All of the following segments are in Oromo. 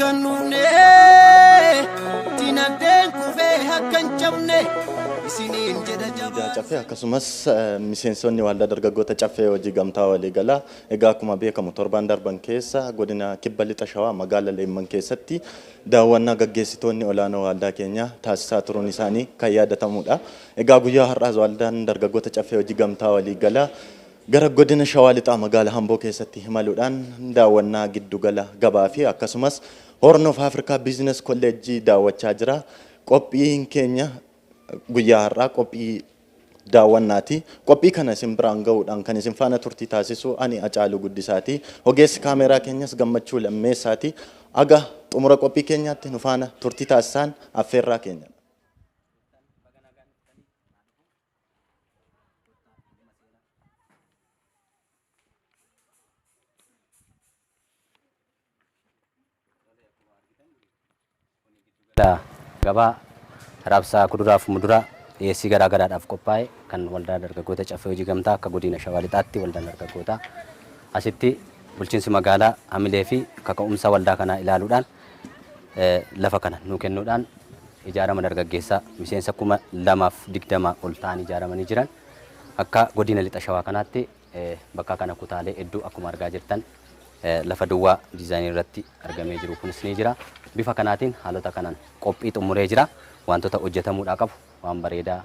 kanune dinagdeen kufee hakkan cabne isiniin jedha jabaa caffee akkasumas miseensonni waldaa dargaggoota caffee hojii gamtaa walii galaa egaa akkuma beekamu torban darban keessa godina kibba lixa shawaa magaalaa Leemman keessatti daawwannaa gaggeessitoonni olaanoo waldaa keenya taasisaa turuun isaanii kan yaadatamudha. Egaa guyyaa har'aas waldaan dargaggoota caffee hojii gamtaa walii galaa gara godina shawaa lixaa magaalaa Hamboo keessatti himaluudhaan daawwannaa giddugala gabaa fi akkasumas Horn of Africa Business College daawwachaa jira. Qophiin keenya guyyaa har'aa qophii daawwannaati. Qophii kana isin biraan ga'uudhaan kan isin faana turtii taasisu ani Acaaluu Guddisaati. Ogeessi kaameraa keenyas Gammachuu Lammeessaati. Aga xumura qophii keenyaatti nu faana turtii taasisaan affeerraa keenya. Gabaa raabsaa kuduraa fi muduraa dhiyeessii garaa garaadhaaf qophaa'e kan waldaa dargaggoota caffee hojii gamtaa akka godina shawaa lixaatti waldaan dargaggootaa asitti bulchiinsi magaalaa hamilee fi kaka'umsa waldaa kanaa ilaaluudhaan lafa kana nuu kennuudhaan ijaarama dargaggeessaa miseensa 220 ol ta'an ijaaramanii jiran akka godina lixa shawaa kanaatti bakka kana kutaalee hedduu akkuma argaa jirtan lafa duwwaa diizaayinii irratti argamee jiru kunis ni jira. Bifa kanaatiin haalota kanaan qophii xumuree jira. Wantoota hojjetamuudhaa qabu waan bareedaa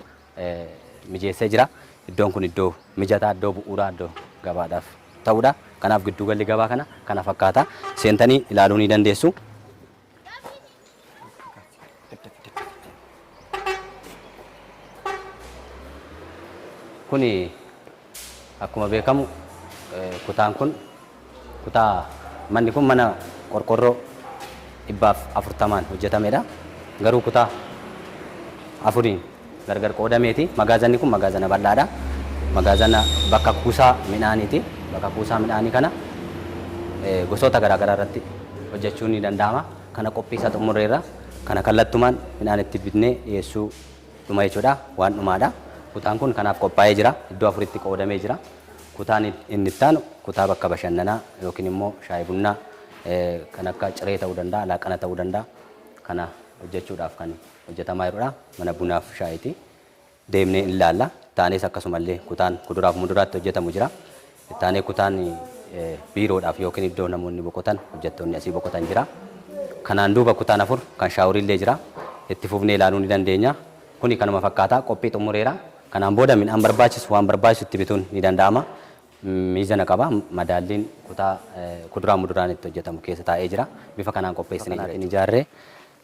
mijeessee jira. Iddoon kun iddoo mijataa, iddoo bu'uuraa, iddoo gabaadhaaf ta'udha. Kanaaf giddugalli gabaa kana fakkaata. Seentanii ilaaluu ni dandeessu. Kuni akkuma beekamu kutaan kun kutaa manni kun mana qorqorroo 140 hojjetamedha. Garuu kutaa afuriin gargar qoodameeti. Magaazanni kun magaazana bal'aadha. Magaazana bakka kuusaa midhaaniiti. Bakka kuusaa midhaanii kana gosoota garaa garaa irratti hojjechuun ni danda'ama. Kana qophii isaa xumureerra. Kana kallattumaan midhaan itti bitnee dhiyeessuu dhuma jechuudha. Waan dhumaadha. Kutaan kun kanaaf qophaa'ee jira. Iddoo afuritti qoodamee jira. Kutaan inni itti aanu kutaa bakka bashannanaa yookiin immoo shaayii bunnaa kan akka ciree ta'uu danda'a, laaqana ta'uu danda'a. Kana hojjechuudhaaf kan hojjetamaa jirudha. Mana bunaaf shaayiiti. Deemnee ilaalla. Taanees akkasumallee kutaan kuduraaf muduraatti hojjetamu jira. Taanee kutaan biiroodhaaf yookiin iddoo namoonni boqotan hojjettoonni asii boqotan jira. Kanaan duuba kutaan afur kan shaaworiillee jira. Itti fufnee ilaaluu ni dandeenya. Kuni kanuma fakkaata qophii xumureera. Kanaan booda midhaan barbaachisu waan barbaachisu itti bituun ni danda'ama. Miizana qaba. Madaalliin kutaa kuduraa muduraan itti hojjetamu keessa taa'ee jira. Bifa kanaan qopheessinee ijaarree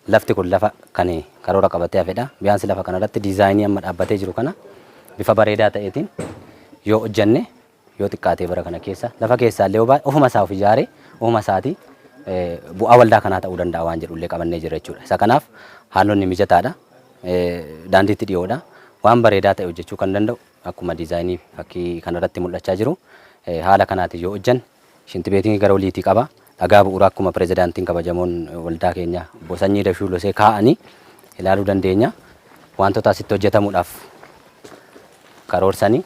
lafti kun lafa kan karoora qabatee hafedha. Biyaansi lafa kanarratti diizaayinii amma dhaabbatee jiru kana bifa bareedaa ta'eetiin yoo hojjenne yoo xiqqaatee bara kana keessa lafa keessaallee ofuma isaa of ijaaree ofuma isaatii bu'aa waldaa kanaa ta'uu danda'a waan jedhullee qabannee jira jechuudha. Isa kanaaf haalonni mijataadha. Daandiitti dhiyoodha. Waan bareedaa ta'e hojjechuu kan danda'u akkuma diizaayinii fakkii kanarratti mul'achaa jiru. Haala kanaatiin yoo hojjanne shintibeetiin gara oliitii qaba. Dhagaa bu'uuraa akkuma pirezidaantiin kabajamoon waldaa keenya Obbo Sanyii Dashuu Losee kaa'anii ilaaluu dandeenya. Wantoota asitti hojjetamuudhaaf karoorsanii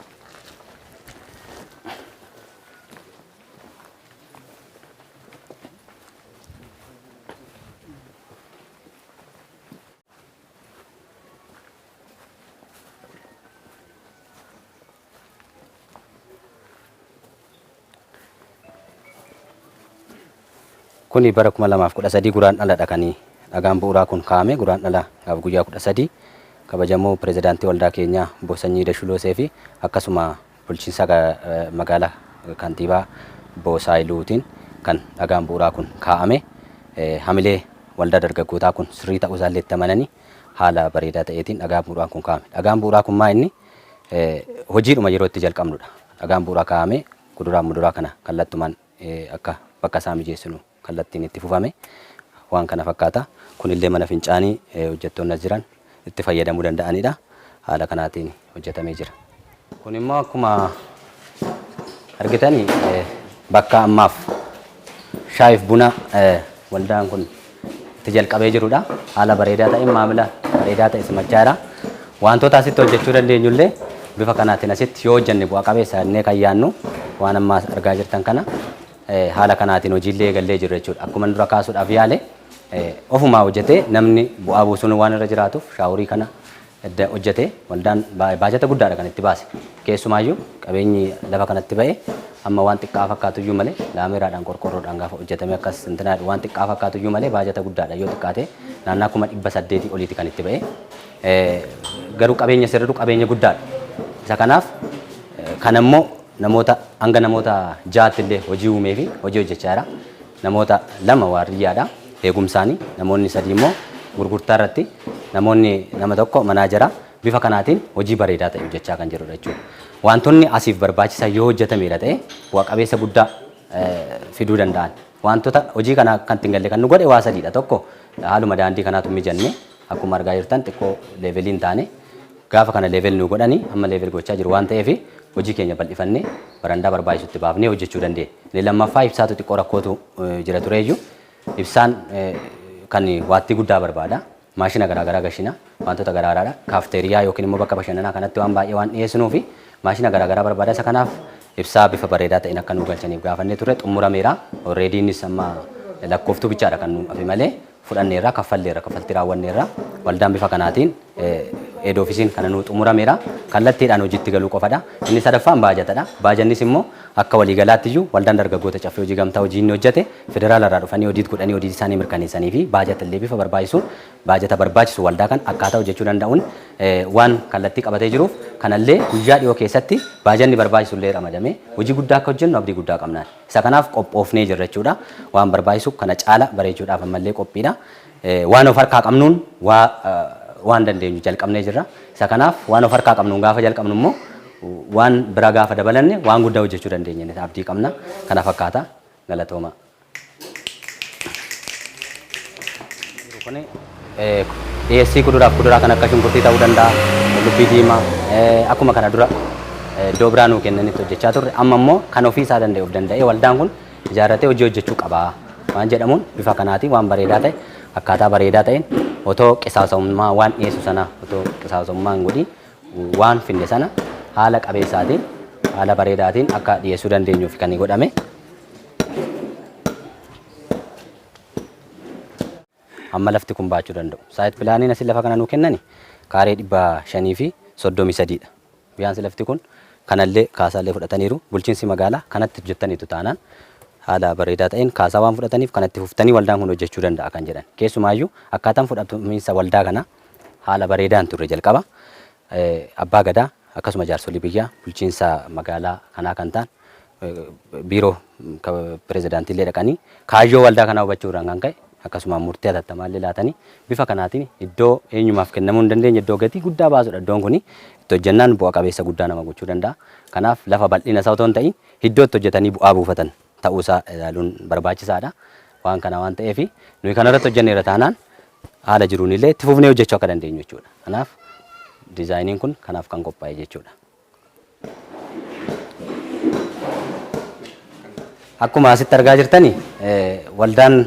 kuni bara 2013 guraan dhaladha kan dhagaan bu'uuraa kun kaa'ame. Guraan dhala gaaf guyyaa 13 kabajamoo pirezidaantii waldaa keenyaa Obbo Sanyii Dashuu Losee fi akkasuma bulchiinsa magaalaa kantiibaa Obbo Saayiluutiin kan dhagaan bu'uuraa kun kaa'ame. Hamilee waldaa dargaggootaa kun sirrii ta'uu isaallee itti amananii haala bareedaa ta'eetiin dhagaan bu'uuraa kun kaa'ame. Dhagaan bu'uuraa kun maa inni hojiidhuma yeroo itti jalqabnudha. Dhagaan bu'uuraa kaa'ame kuduraa muduraa kana kallattumaan akka bakka isaa mijeessinu kallattiin itti fufame waan kana fakkaata. Kunillee mana fincaanii hojjettoonni as jiran itti fayyadamuu danda'anidha. Haala kanaatiin hojjetamee jira. Kun immoo akkuma argitanii bakka ammaaf shaayiif buna waldaan kun itti jalqabee jirudha. Haala bareedaa ta'een maamila bareedaa ta'e simachaadha. Wantoota asitti hojjechuu dandeenyullee bifa kanaatiin asitti yoo hojjenne bu'aa qabeessa jennee kan yaannu waan ammaa argaa jirtan kana haala kanaatiin hojiillee eegallee jiru jechuudha. Akkuma dura kaasuudhaaf yaale ofumaa hojjetee namni bu'aa buusuun waan irra jiraatuuf shaaworii kana hojjetee waldaan baajata guddaadha kan itti baase. Keessumaayyuu qabeenyi lafa kanatti ba'e amma waan xiqqaa fakkaatuyyuu malee laameeraadhaan qorqorroodhaan gaafa hojjetame akkas intinaadha waan xiqqaa fakkaatuyyuu malee baajata guddaadha yoo xiqqaate naannaa 800 oliiti kan itti ba'e. Garuu qabeenya sirriitu qabeenya guddaadha. Isa kanaaf kan ammoo namoota hanga namoota 6 illee hojii uumee fi hojii hojjechaa jira. Namoota 2 waardiyyaadha eegumsaanii namoonni 3 immoo gurgurtaa irratti namoonni nama tokko manaajara bifa kanaatiin hojii bareedaa ta'e hojjechaa kan jirudha jechuudha. Wantoonni asiif barbaachisan yoo hojjetameera ta'e bu'a qabeessa guddaa fiduu danda'an. Wantoota hojii kana kan ittiin galle kan nu godhe waa sadiidha. Tokko haaluma daandii kanaatu mijanne akkuma argaa jirtan xiqqoo leeveliin taane gaafa kana leevel nu godhanii amma leevel gochaa jiru waan ta'eef hojii keenya bal'ifannee barandaa barbaachisutti baafnee hojjechuu dandeenya. Inni lammaffaa ibsaatu xiqqoo rakkootu jira tureeyyuu ibsaan kan waattii guddaa barbaada. Maashina garaagaraa gashina wantoota garaagaraadha. Kaafteeriyaa yookiin immoo bakka bashannanaa kanatti waan baay'ee waan dhiyeessinuu fi maashina garaagaraa barbaada. Isa kanaaf ibsaa bifa bareedaa ta'een akka nu galchaniif gaafannee turre xumurameera. Already innis amma lakkooftuu bichaadha kan nu hafe malee fudhanneerra kaffalleerra kaffaltii raawwanneerra waldaan bifa kanaatiin head officein kana nu xumurameera. Kallattiidhaan hojiitti galuu qofadha. Inni sadaffaan baajatadha. Baajannis immoo akka waliigalaatti iyyuu waldaan dargaggoota caffee hojii gamtaa hojii inni hojjete federaalarraa dhufanii hojii godhanii hojii isaanii mirkaneessanii fi baajata illee bifa barbaachisuun baajata barbaachisu waldaa kan akkaataa hojjechuu danda'uun waan kallattii qabatee jiruuf kanallee guyyaa dhiyoo keessatti baajanni barbaachisu illee ramadamee hojii guddaa akka hojjennu abdii guddaa qabnaan. Isa kanaaf qophoofnee jirra jechuudha. Waan barbaachisu kana caala bareechuudhaaf ammallee qophiidha. Waan of harkaa qabnuun waan dandeenyu jalqabnee jirra. Isa kanaaf waan of harkaa qabnuun gaafa jalqabnu immoo waan biraa gaafa dabalanne waan guddaa hojjechuu dandeenya abdii qabna. Kana fakkaata galatooma. Dhiyeessii kuduraa kan akka shunkurtii ta'uu danda'a, qullubbii diimaa akkuma kana dura iddoo biraa nuu kennanitti hojjechaa turre amma immoo kan ofii isaa danda'e of danda'ee waldaan kun ijaarratee hojii hojjechuu qaba waan jedhamuun bifa kanaatiin waan bareedaa ta'e akkaataa bareedaa ta'een otoo qisaasa'ummaa waan dhiyeessu sana otoo qisaasa'ummaa hin godhin waan finne sana haala qabeessaatiin haala bareedaatiin akka dhiyeessuu dandeenyuuf kan godhame. Amma lafti kun baachuu danda'u. Saayit pilaaniin asii lafa kana nuu kennani kaaree 500 fi 33 dha. Biyyaansi lafti kun kanallee kaasaallee fudhataniiru. Bulchiinsi magaalaa kanatti hojjettaniitu taanaan haala bareedaa ta'een kaasaa waan fudhataniif kanatti fuftanii waldaan kun hojjechuu danda'a kan jedhan. Keessumaayyuu akkaataan fudhatumiinsa waldaa kana haala bareedaan turre jalqaba. Abbaa gadaa akkasuma jaarsolii biyyaa bulchiinsa magaalaa kanaa kan ta'an biiroo pirezidaantiillee dhaqanii kaayyoo waldaa kanaa hubachuudhaan kan ka'e akkasuma murtee atattamallee laatanii bifa kanaatiin iddoo eenyumaaf kennamuu hin dandeenye iddoo gatii guddaa baasudha. Iddoon kun itti hojjennaan bu'a qabeessa guddaa nama gochuu danda'a. Kanaaf lafa bal'ina isaa otoo hin ta'in iddoo itti hojjetanii bu'aa buufatan ta'uusaa ilaaluun barbaachisaadha. Waan kana waan ta'eef nuyi kanarratti hojjenneera taanaan haala jiruun illee itti fufnee hojjechuu akka dandeenyu jechuudha. Kanaaf diizaayiniin kun kanaaf kan qophaa'e jechuudha. Akkuma asitti argaa jirtani waldaan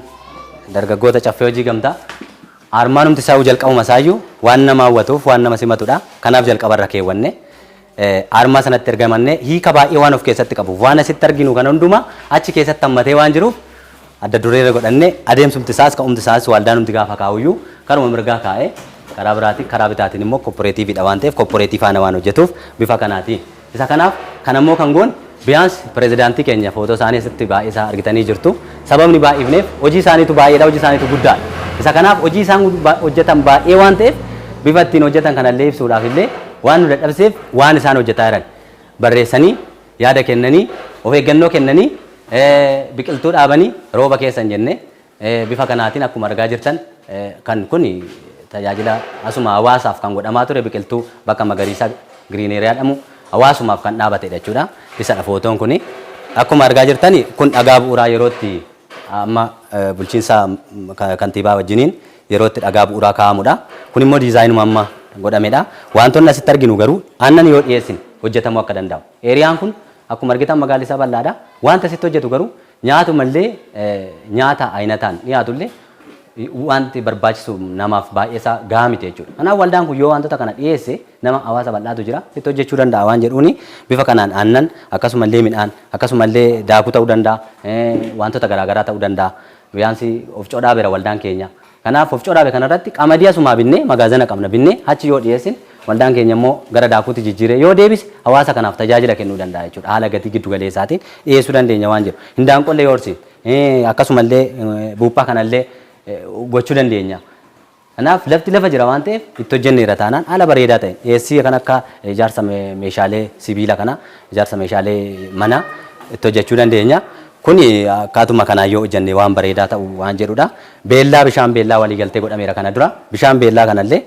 dargaggoota caffee hojii gamtaa armaanumti isaa jalqabuma isaayyuu waan nama hawwatuuf waan nama simatudha. Kanaaf jalqabarra keewwanne armaa sanatti ergamannee hiika baay'ee waan of keessatti qabu waan asitti arginu kan hundumaa achi keessatti hammatee waan jiruuf adda dureera godhannee adeemsumti isaas ka'umti isaas waldaanumti gaafa kaa'uyyuu karuma mirgaa kaa'ee karaa biraatiin karaa bitaatiin immoo koopporeetiividha waan ta'eef koopporeetii faana waan hojjetuuf bifa kanaatiin. Isa kanaaf kan ammoo kan goon biyaans pirezidaantii keenya footoo isaanii asitti baay'ee isaa argitanii jirtu. Sababni baay'ifneef hojii isaaniitu baay'eedha hojii isaaniitu guddaadha. Isa kanaaf hojii isaan hojjetan baay'ee waan ta'eef bifa ittiin hojjetan kanallee ibsuudhaaf illee waan nu dadhabseef waan isaan hojjetaa jiran barreessanii yaada kennanii of eeggannoo kennanii biqiltuu dhaabanii rooba keessa hin jenne bifa kanaatiin akkuma argaa jirtan kan kun tajaajila asuma hawaasaaf kan godhamaa ture biqiltuu bakka magariisa giriineeriyaa jedhamu hawaasumaaf kan dhaabatedha jechuudha. Isadha footoon kuni akkuma argaa jirtani kun dhagaa bu'uuraa yerootti amma bulchiinsa kantiibaa wajjiniin yerootti dhagaa bu'uuraa kaa'amudha. Kun immoo diizaayinuma amma godhamedha. Wantoonni asitti arginu garuu aannan yoo dhiyeessin hojjetamuu akka danda'u. Eeriyaan kun akkuma argitan magaalli isaa bal'aadha. Wanta asitti hojjetu garuu nyaatumallee nyaata ayinataan dhiyaatullee wanti barbaachisu namaaf baay'ee isaa gahaa miti jechuudha. Kanaaf waldaan kun yoo wantoota kana dhiyeesse nama hawaasa bal'aatu jira itti hojjechuu danda'a waan jedhuuni bifa kanaan aannan akkasumallee midhaan akkasumallee daakuu ta'uu danda'a wantoota garaagaraa ta'uu danda'a Biyaansi of codhaa bira waldaan keenya. Kanaaf of codhaa kanarratti qamadii asumaa binnee magaazana qabna binnee achi yoo dhiyeessin waldaan keenya immoo gara daakuutti jijjiiree yoo deebise hawaasa kanaaf tajaajila kennuu danda'a jechuudha. Haala gatii giddu galeessaatiin dhiyeessuu dandeenya waan jiru. Hindaanqollee yoo horsiin akkasumallee buuphaa kanallee gochuu dandeenya. Kanaaf lafti lafa jira waan ta'eef itti hojjenneera taanaan haala bareedaa ta'e dhiyeessii kan akka ijaarsa meeshaalee sibiila kana ijaarsa meeshaalee manaa itti hojjechuu dandeenya. Kuni akkaatuma kanaan yoo hojjenne waan bareedaa ta'u waan jedhudha. Beellaa bishaan beellaa walii galtee godhameera kana dura. Bishaan beellaa kanallee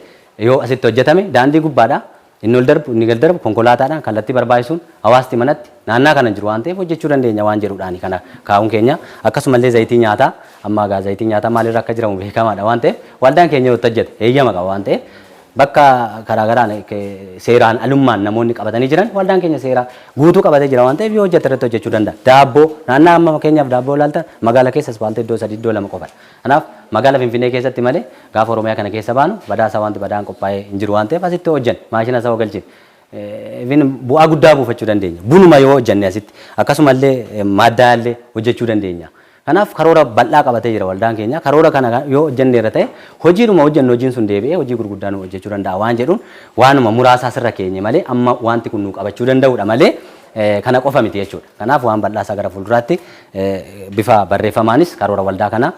yoo asitti hojjetame daandii gubbaadha. Inni ol darbu inni gad darbu konkolaataadhaan kallattii barbaachisuun hawaasti manatti naannaa kana jiru waan ta'eef hojjechuu dandeenya waan jedhudhaani kana kaa'uun keenya. Akkasumallee zayitii nyaataa amma zayitii nyaataa maalirra akka jiramu beekamaadha waan ta'eef waldaan keenya yoo hojjete heeyyama qaba waan ta'eef bakka garaagaraan seeraan alummaan namoonni qabatanii jiran waldaan keenya seera guutuu qabatee jira waan ta'eef yoo hojjete irratti hojjechuu danda'a. Daabboo naannaa amma fakkeenyaaf daabboo ilaalta magaalaa keessas waanta iddoo 3 iddoo 2 qofadha. Kanaaf magaalaa Finfinnee keessatti malee gaafa Oromiyaa kana keessa baanu badaasaa wanti badaan qophaa'ee hin jiru waan ta'eef asitti hojjenna maashina isaa galchine. Bu'aa guddaa buufachuu dandeenya. Bunuma yoo hojjenne asitti akkasumallee maaddaallee hojjechuu dandeenya. Kanaaf karoora bal'aa qabatee jira waldaan keenya. Karoora kana yoo hojjenneera ta'e hojiidhuma hojjennu hojiin sun deebi'ee hojii gurguddaa nu hojjechuu danda'a waan jedhuun waanuma muraasaa sirra keenye malee amma wanti kun nu qabachuu danda'udha malee kana qofa miti jechuudha. Kanaaf waan bal'aasaa gara fuulduraatti bifa barreeffamaanis karoora waldaa kana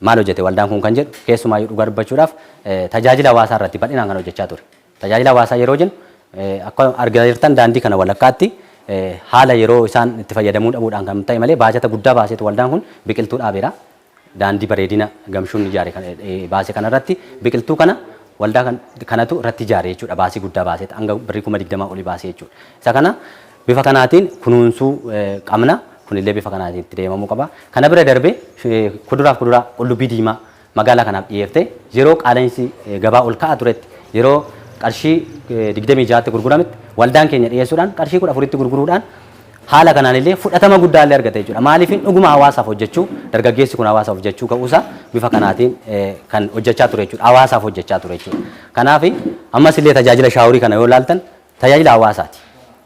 maal hojjete waldaan kun kan jedhu keessumaa yoo dhugaa dubbachuudhaaf tajaajila hawaasaa irratti bal'inaan kan hojjechaa ture. Tajaajila hawaasaa yeroo jennu akka argaa jirtan daandii kana walakkaatti haala yeroo isaan itti fayyadamuu dhabuudhaan kan ta'e malee baajata guddaa baaseetu waldaan kun biqiltuu dhaabeera. Daandii bareedina gamshuun ijaare baase kanarratti biqiltuu kana waldaa kanatu irratti ijaare jechuudha. Baasii guddaa baaseet hanga birrii 20,000 olii baasee jechuudha. Isa kana bifa kanaatiin kunuunsuu qabna. Kunillee bifa kanaatiin itti deemamuu qaba. Kana bira darbee kuduraaf kuduraa qullubbii diimaa magaalaa kanaaf dhiyeeffte yeroo qaala'insi gabaa ol ka'aa turetti yeroo qarshii 26tti gurgurametti waldaan keenya dhiyeessuudhaan qarshii 14tti gurguruudhaan haala kanaan fudhatama guddaa illee argate jechuudha. Maaliif dhuguma hawaasaaf hojjechuu dargaggeessi kun hawaasaaf hojjechuu ka'uusaa bifa kanaatiin kan hojjechaa ture jechuudha. Hawaasaaf hojjechaa ture jechuudha. Kanaaf ammas illee tajaajila shaaworii kana yoo ilaaltan tajaajila hawaasaati.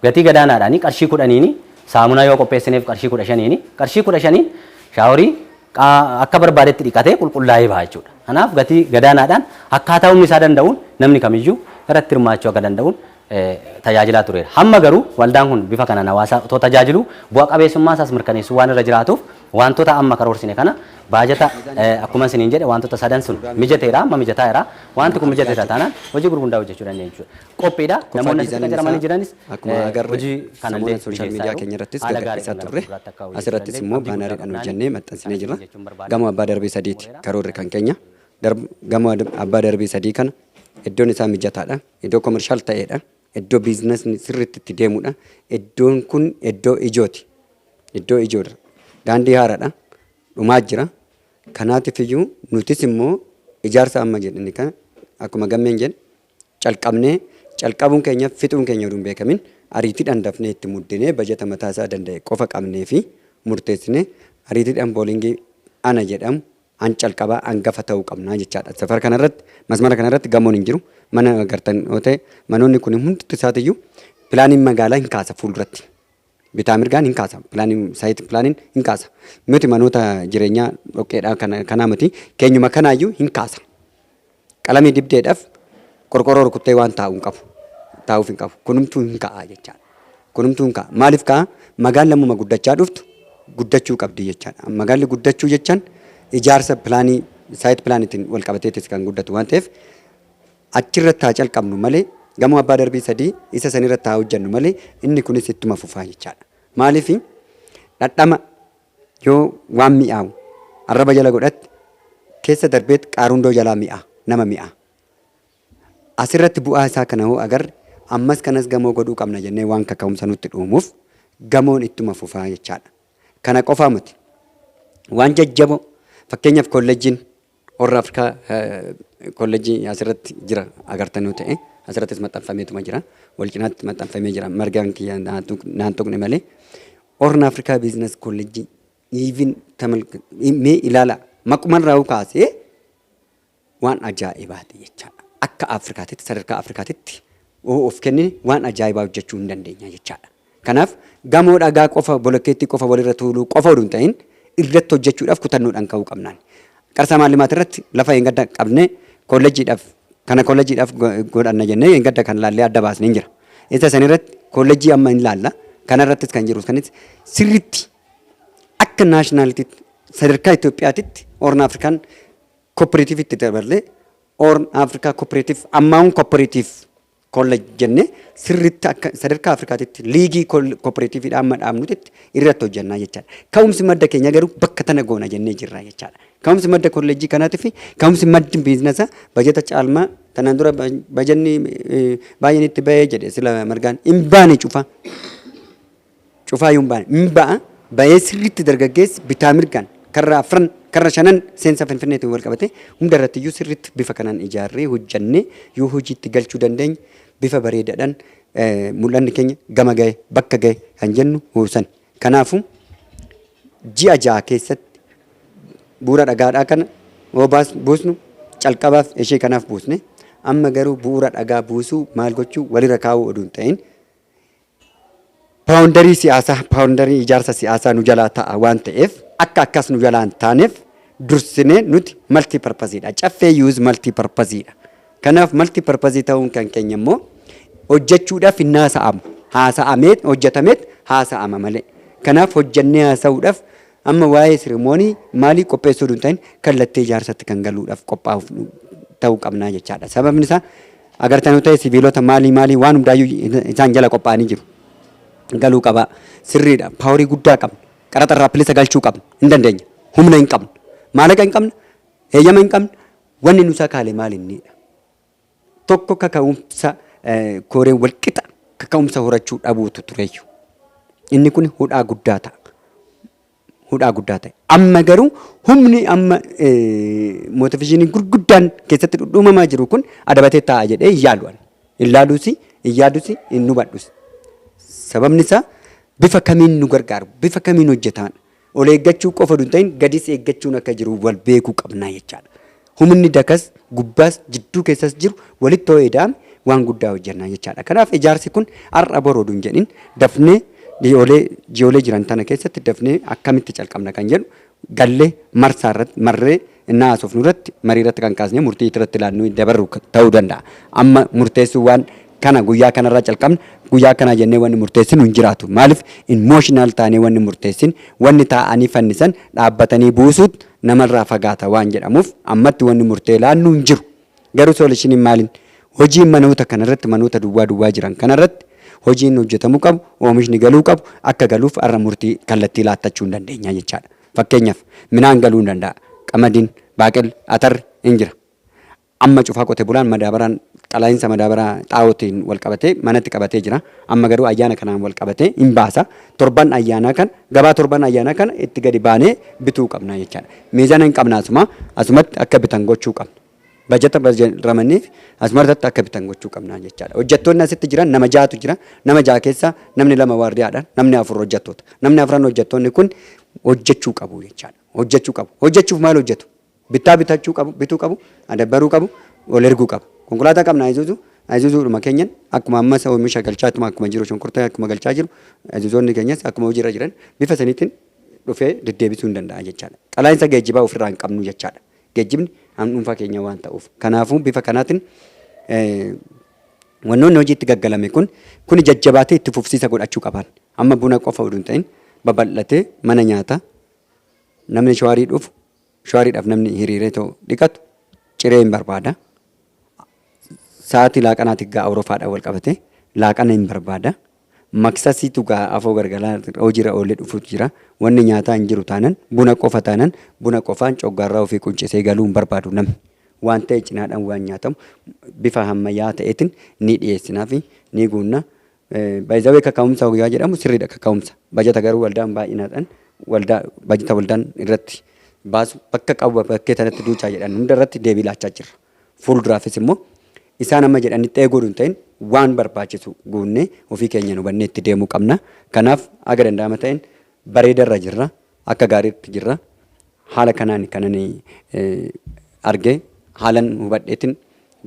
Gatii gadaanaadhaan qarshii 10 saamunaa yoo qopheessineef qarshii 15 qarshii 15 shaaworii akka barbaadetti dhiqatee qulqullaa'ee baha jechuudha. Kanaaf gatii gadaanaadhaan akkaataa humni isaa danda'uun namni kamiyyuu irratti hirmaachuu akka danda'uun tajaajilaa tureera. Hamma garuu waldaan kun bifa kanaan hawaasa otoo tajaajilu bu'a qabeessummaa isaas mirkaneessuu waan irra jiraatuuf wantoota amma karoorsine kana baajata akkuma isiniin jedhe wantoota sadan sun mijateera amma mijataa'eera wanti kun mijateera taanaan hojii gurguddaa hojjechuu dandeenya jechuudha. Qophiidha namoonni asitti jedhamanii jiranis hojii kanallee sooshaal miidiyaa keenya irrattis gaggeessaa turre asirrattis immoo baanaariidhaan hojjennee maxxansinee jirra. Gama abbaa darbii sadiiti karoorri kan keenya. Gama abbaa darbii sadii kana iddoon isaa mijataadha. Iddoo koomershaal ta'eedha. Iddoo biizinasni sirriitti itti deemudha. Iddoon kun iddoo ijooti. Iddoo ijoodha. Daandii haaraadha. Dhumaa jira. Kanaatiif iyyuu nutis immoo ijaarsa amma jedhani kana akkuma gammeen jedhe calqabuun keenya fixuun keenya oduu hin beekamin ariitiidhaan dafnee itti muddinee bajeta mataa isaa danda'e qofa qabnee fi murteessinee ariitiidhaan boolingii ana jedhamu an calqabaa hangafa ta'uu qabnaa jechaadha. Safar kanarratti masmara kanarratti gamoon hin jiru. Mana agartan yoo ta'e manoonni kun hundi isaatiyyuu pilaaniin magaalaa hin kaasa fuulduratti. Bitaa mirgaan hin kaasa. Pilaaniin hin kaasa. Nuti manoota jireenyaa dhoqqeedhaa kanaa miti keenyuma kanaayyuu hin kaasa. Qalamii dibdeedhaaf qorqorroo rukuttee waan taa'uuf hin qabu. Kunumtuu hin ka'a jechaadha. Kunumtuu hin ka'a. Maaliif ka'a? Magaalli ammuma guddachaa dhuftu guddachuu qabdi jechaadha. Magaalli guddachuu jechaan ijaarsa pilaanii saayit pilaaniitiin wal qabateetis kan guddatu waan ta'eef achirratti haa calqabnu malee gama abbaa darbii sadii isa sanirratti haa hojjennu malee inni kunis ittuma fufaa jechaadha. Maaliif dhadhama yoo waan mi'aawu arraba jala godhatti keessa darbeet qaarundoo jalaa nama mi'a. Asirratti bu'aa isaa kana hoo agarre ammas kanas gamoo godhuu qabna jennee waan kaka'umsa nutti dhuumuuf gamoon ittuma fufaa jechaadha. Kana qofaa miti waan jajjaboo fakkeenyaaf kolleejjiin warra Afrikaa kolleejjii asirratti jira agartan yoo ta'e asirrattis maxxanfameetuma jira wal cinaatti maxxanfamee jira margaan kiyya naan tuqne malee warra Afrikaa biizines kolleejjii even mee ilaala maqumarraa kaasee waan ajaa'ibaati jechaadha. Akka Afrikaatitti sadarkaa Afrikaatitti of kennine waan ajaa'ibaa hojjechuu hin dandeenya jechaadha. Kanaaf gamoo dhagaa qofa bolokkeettii qofa walirra tuuluu qofa oduu hin ta'in irratti hojjechuudhaaf kutannoodhaan ka'uu qabnaan. Qarsaa maallimaati irratti lafa hin gadda qabnee kolleejjiidhaaf kana kolleejjiidhaaf godhanna jennee hin gadda kan laallee adda baasnee hin jira. Isa san irratti kolleejjii amma hin laalla. Kana irrattis kan jiru kanis sirriitti akka naashinaaliitiitti sadarkaa Itoophiyaatitti Horn Afrikaan kooperaatiivitti dabalee Horn Afrikaa kooperaatiif ammaan kooperaatiif kolleej jennee sirriitti akka sadarkaa Afrikaatitti liigii kooperaatiividha amma dhaabnutti irratti hojjannaa jechaadha. Ka'umsi madda keenya garuu bakka tana goona jennee jirra jechaadha. Ka'umsi madda kolleejjii kanaatii fi ka'umsi maddi biizinasa bajeta caalmaa kanaan dura bajanni baay'een itti bahee jedhe sila margaan hin baane cufaa yoo hin baane hin ba'a bahee sirriitti dargaggeessi bitaa mirgaan karra afran karra shanan seensa finfinneetiin wal qabate hunda irratti iyyuu sirriitti bifa kanaan ijaarree hojjannee yoo hojiitti galchuu dandeenya bifa bareedaadhaan mul'anni keenya gama ga'e bakka ga'e kan jennu huusan. Kanaafuu ji'a ja'a keessatti bu'uura dhagaadhaa kana hoobaas buusnu calqabaaf ishee kanaaf buusne amma garuu bu'uura dhagaa buusuu maal gochuu walirra kaa'uu oduu hin ta'in paawundarii siyaasaa paawundarii ijaarsa siyaasaa nu jalaa ta'a waan ta'eef akka akkas nu jalaa hin taaneef dursinee nuti maltii parpaziidha. Caffee yuuz maltii parpaziidha. Kanaaf maltii parpazii ta'uun kan keenya immoo hojjechuudhaaf hin haasa'amu. Haasa'ameet hojjetameet haasa'ama malee. Kanaaf hojjannee haasa'uudhaaf amma waa'ee sirimoonii maalii qopheessuu hin ta'in kallattii ijaarsatti kan galuudhaaf qophaa'uuf ta'uu qabnaa jechaadha. Sababni isaa agartanii ta'e sibiilota maalii waan hundaayyuu isaan jala qophaa'anii jiru. Galuu qaba. Sirriidha. Paaworii guddaa qabna. Qaraxa irraa bilisa galchuu qabna. Hin dandeenya. Humna hin qabna. Maallaqa hin qabna. Heeyyama hin qabna. Wanni nusaa kaalee maal innidha? Tokko kaka'umsa kooreen walqixa kaka'umsa horachuu dhabuutu tureeyyu. Inni kun hudhaa guddaa ta'a. Hudhaa guddaa ta'e. Amma garuu humni amma mootiveeshinii gurguddaan keessatti dhudhuumamaa jiru kun adabatee taa'a jedhee hin yaadu'an. Hin yaadusi hin hubadhus. Sababni isaa bifa kamiin nu gargaaru bifa kamiin hojjetaan ol eeggachuu qofa osoo hin ta'in gadis eeggachuun akka jiru wal beekuu qabnaa jechaadha. Humni dakas gubbaas jidduu keessas jiru walitti hoo'eedhaan waan guddaa hojjannaa jechaadha. Kanaaf ijaarsi kun har'a boroodu hin jedhin dafnee jiyoolee jiran tana keessatti dafnee akkamitti calqabna kan jedhu gallee marsaa irratti marree innaa haasofnu irratti marii irratti kan kaasnee murtii irratti ilaannuu dabarru ta'uu danda'a. Amma murteessuu waan kana guyyaa kanarraa calqabna guyyaa kana jennee wanni murteessinu hin jiraatu. Maaliif imooshinaal taanee wanni murteessin wanni taa'anii fannisan dhaabbatanii buusuut namarraa fagaata waan jedhamuuf ammatti wanni murtee laannu hin jiru. Garuu soolishiniin maaliin hojiin manoota kanarratti manoota duwwaa jiran kanarratti hojiin hojjetamuu qabu oomishni galuu qabu akka galuuf har'a murtii kallattii laattachuu hin dandeenya jechaadha. Fakkeenyaaf midhaan galuu hin danda'a. Qamadiin baaqelli atarri hin jira. Amma cufaa qotee bulaan madaabaraan qalaa'insa madaabaraa xaa'ootiin wal qabatee manatti qabatee jira. Amma garuu ayyaana kanaan wal qabatee hin baasa. Torban ayyaanaa kana itti gadi baanee bituu qabna jechaadha. Miizana hin qabna asumatti akka bitan gochuu qabna. Bajeta ramaniif asumatti akka bitan gochuu qabna jechaadha. Hojjettoonni asitti jiran nama 6tu jira. Nama 6 keessaa namni 2 waardiyaadhaan namni 4 hojjettoota. Namni 4 hojjettoonni kun hojjechuu qabu jechaadha. Hojjechuu qabu. Hojjechuuf maal hojjetu? Bitachuu qabu, bituu qabu, adabbaruu qabu, ol erguu qabu. Konkolaataa qabna Ayisuuzuudhuma keenyan akkuma ammas oomisha galchaatuma akkuma jiru shunkurtaa akkuma galchaa jiru Ayisuuzoonni keenyas akkuma hojiirra jiran bifa saniitiin dhufee deddeebisuu hin danda'a jechaadha. Qalaa'insa geejjibaa ofirraa hin qabnu jechaadha. Geejjibni dhuunfaa keenya waan ta'uuf. Kanaafuu bifa kanaatiin wannoonni hojii itti gaggalame kun jajjabaatee itti fufsiisa godhachuu qaban. Amma buna qofa oduu hin ta'in babal'atee mana nyaataa namni shawaarii dhufu shawaariidhaaf namni hiriiree ta'u dhiqatu ciree hin barbaada. Sa'aatii laaqanaati gaa Awuroopaadhaan wal qabate laaqana hin barbaada. Maksasiitu gaa afoo gargalaa hojiirra oolee dhufuutu jira. Wanni nyaataa hin jiru taanan buna qofa taanan buna qofaan coggaarraa ofii quncisee galuu hin barbaadu namni. Waan ta'e cinaadhaan waan nyaatamu bifa ammayyaa ta'eetiin ni dhiyeessinaa fi ni guunna. Baay'izawee kaka'umsa guyyaa jedhamu sirriidha kaka'umsa. Bajata garuu waldaan baay'inaadhaan bajata waldaan irratti baasu bakka qabu bakkee sanatti duuchaa jedhan hunda irratti deebii laachaa jirra. Fuulduraafis immoo isaan amma jedhanitti eeguu hin ta'in waan barbaachisu guunnee ofii keenya hubannee itti deemuu qabna. Kanaaf aga danda'ama ta'in bareedarra jirra akka gaariitti jirra. Haala kanaan kanan argee haalan hubadheetiin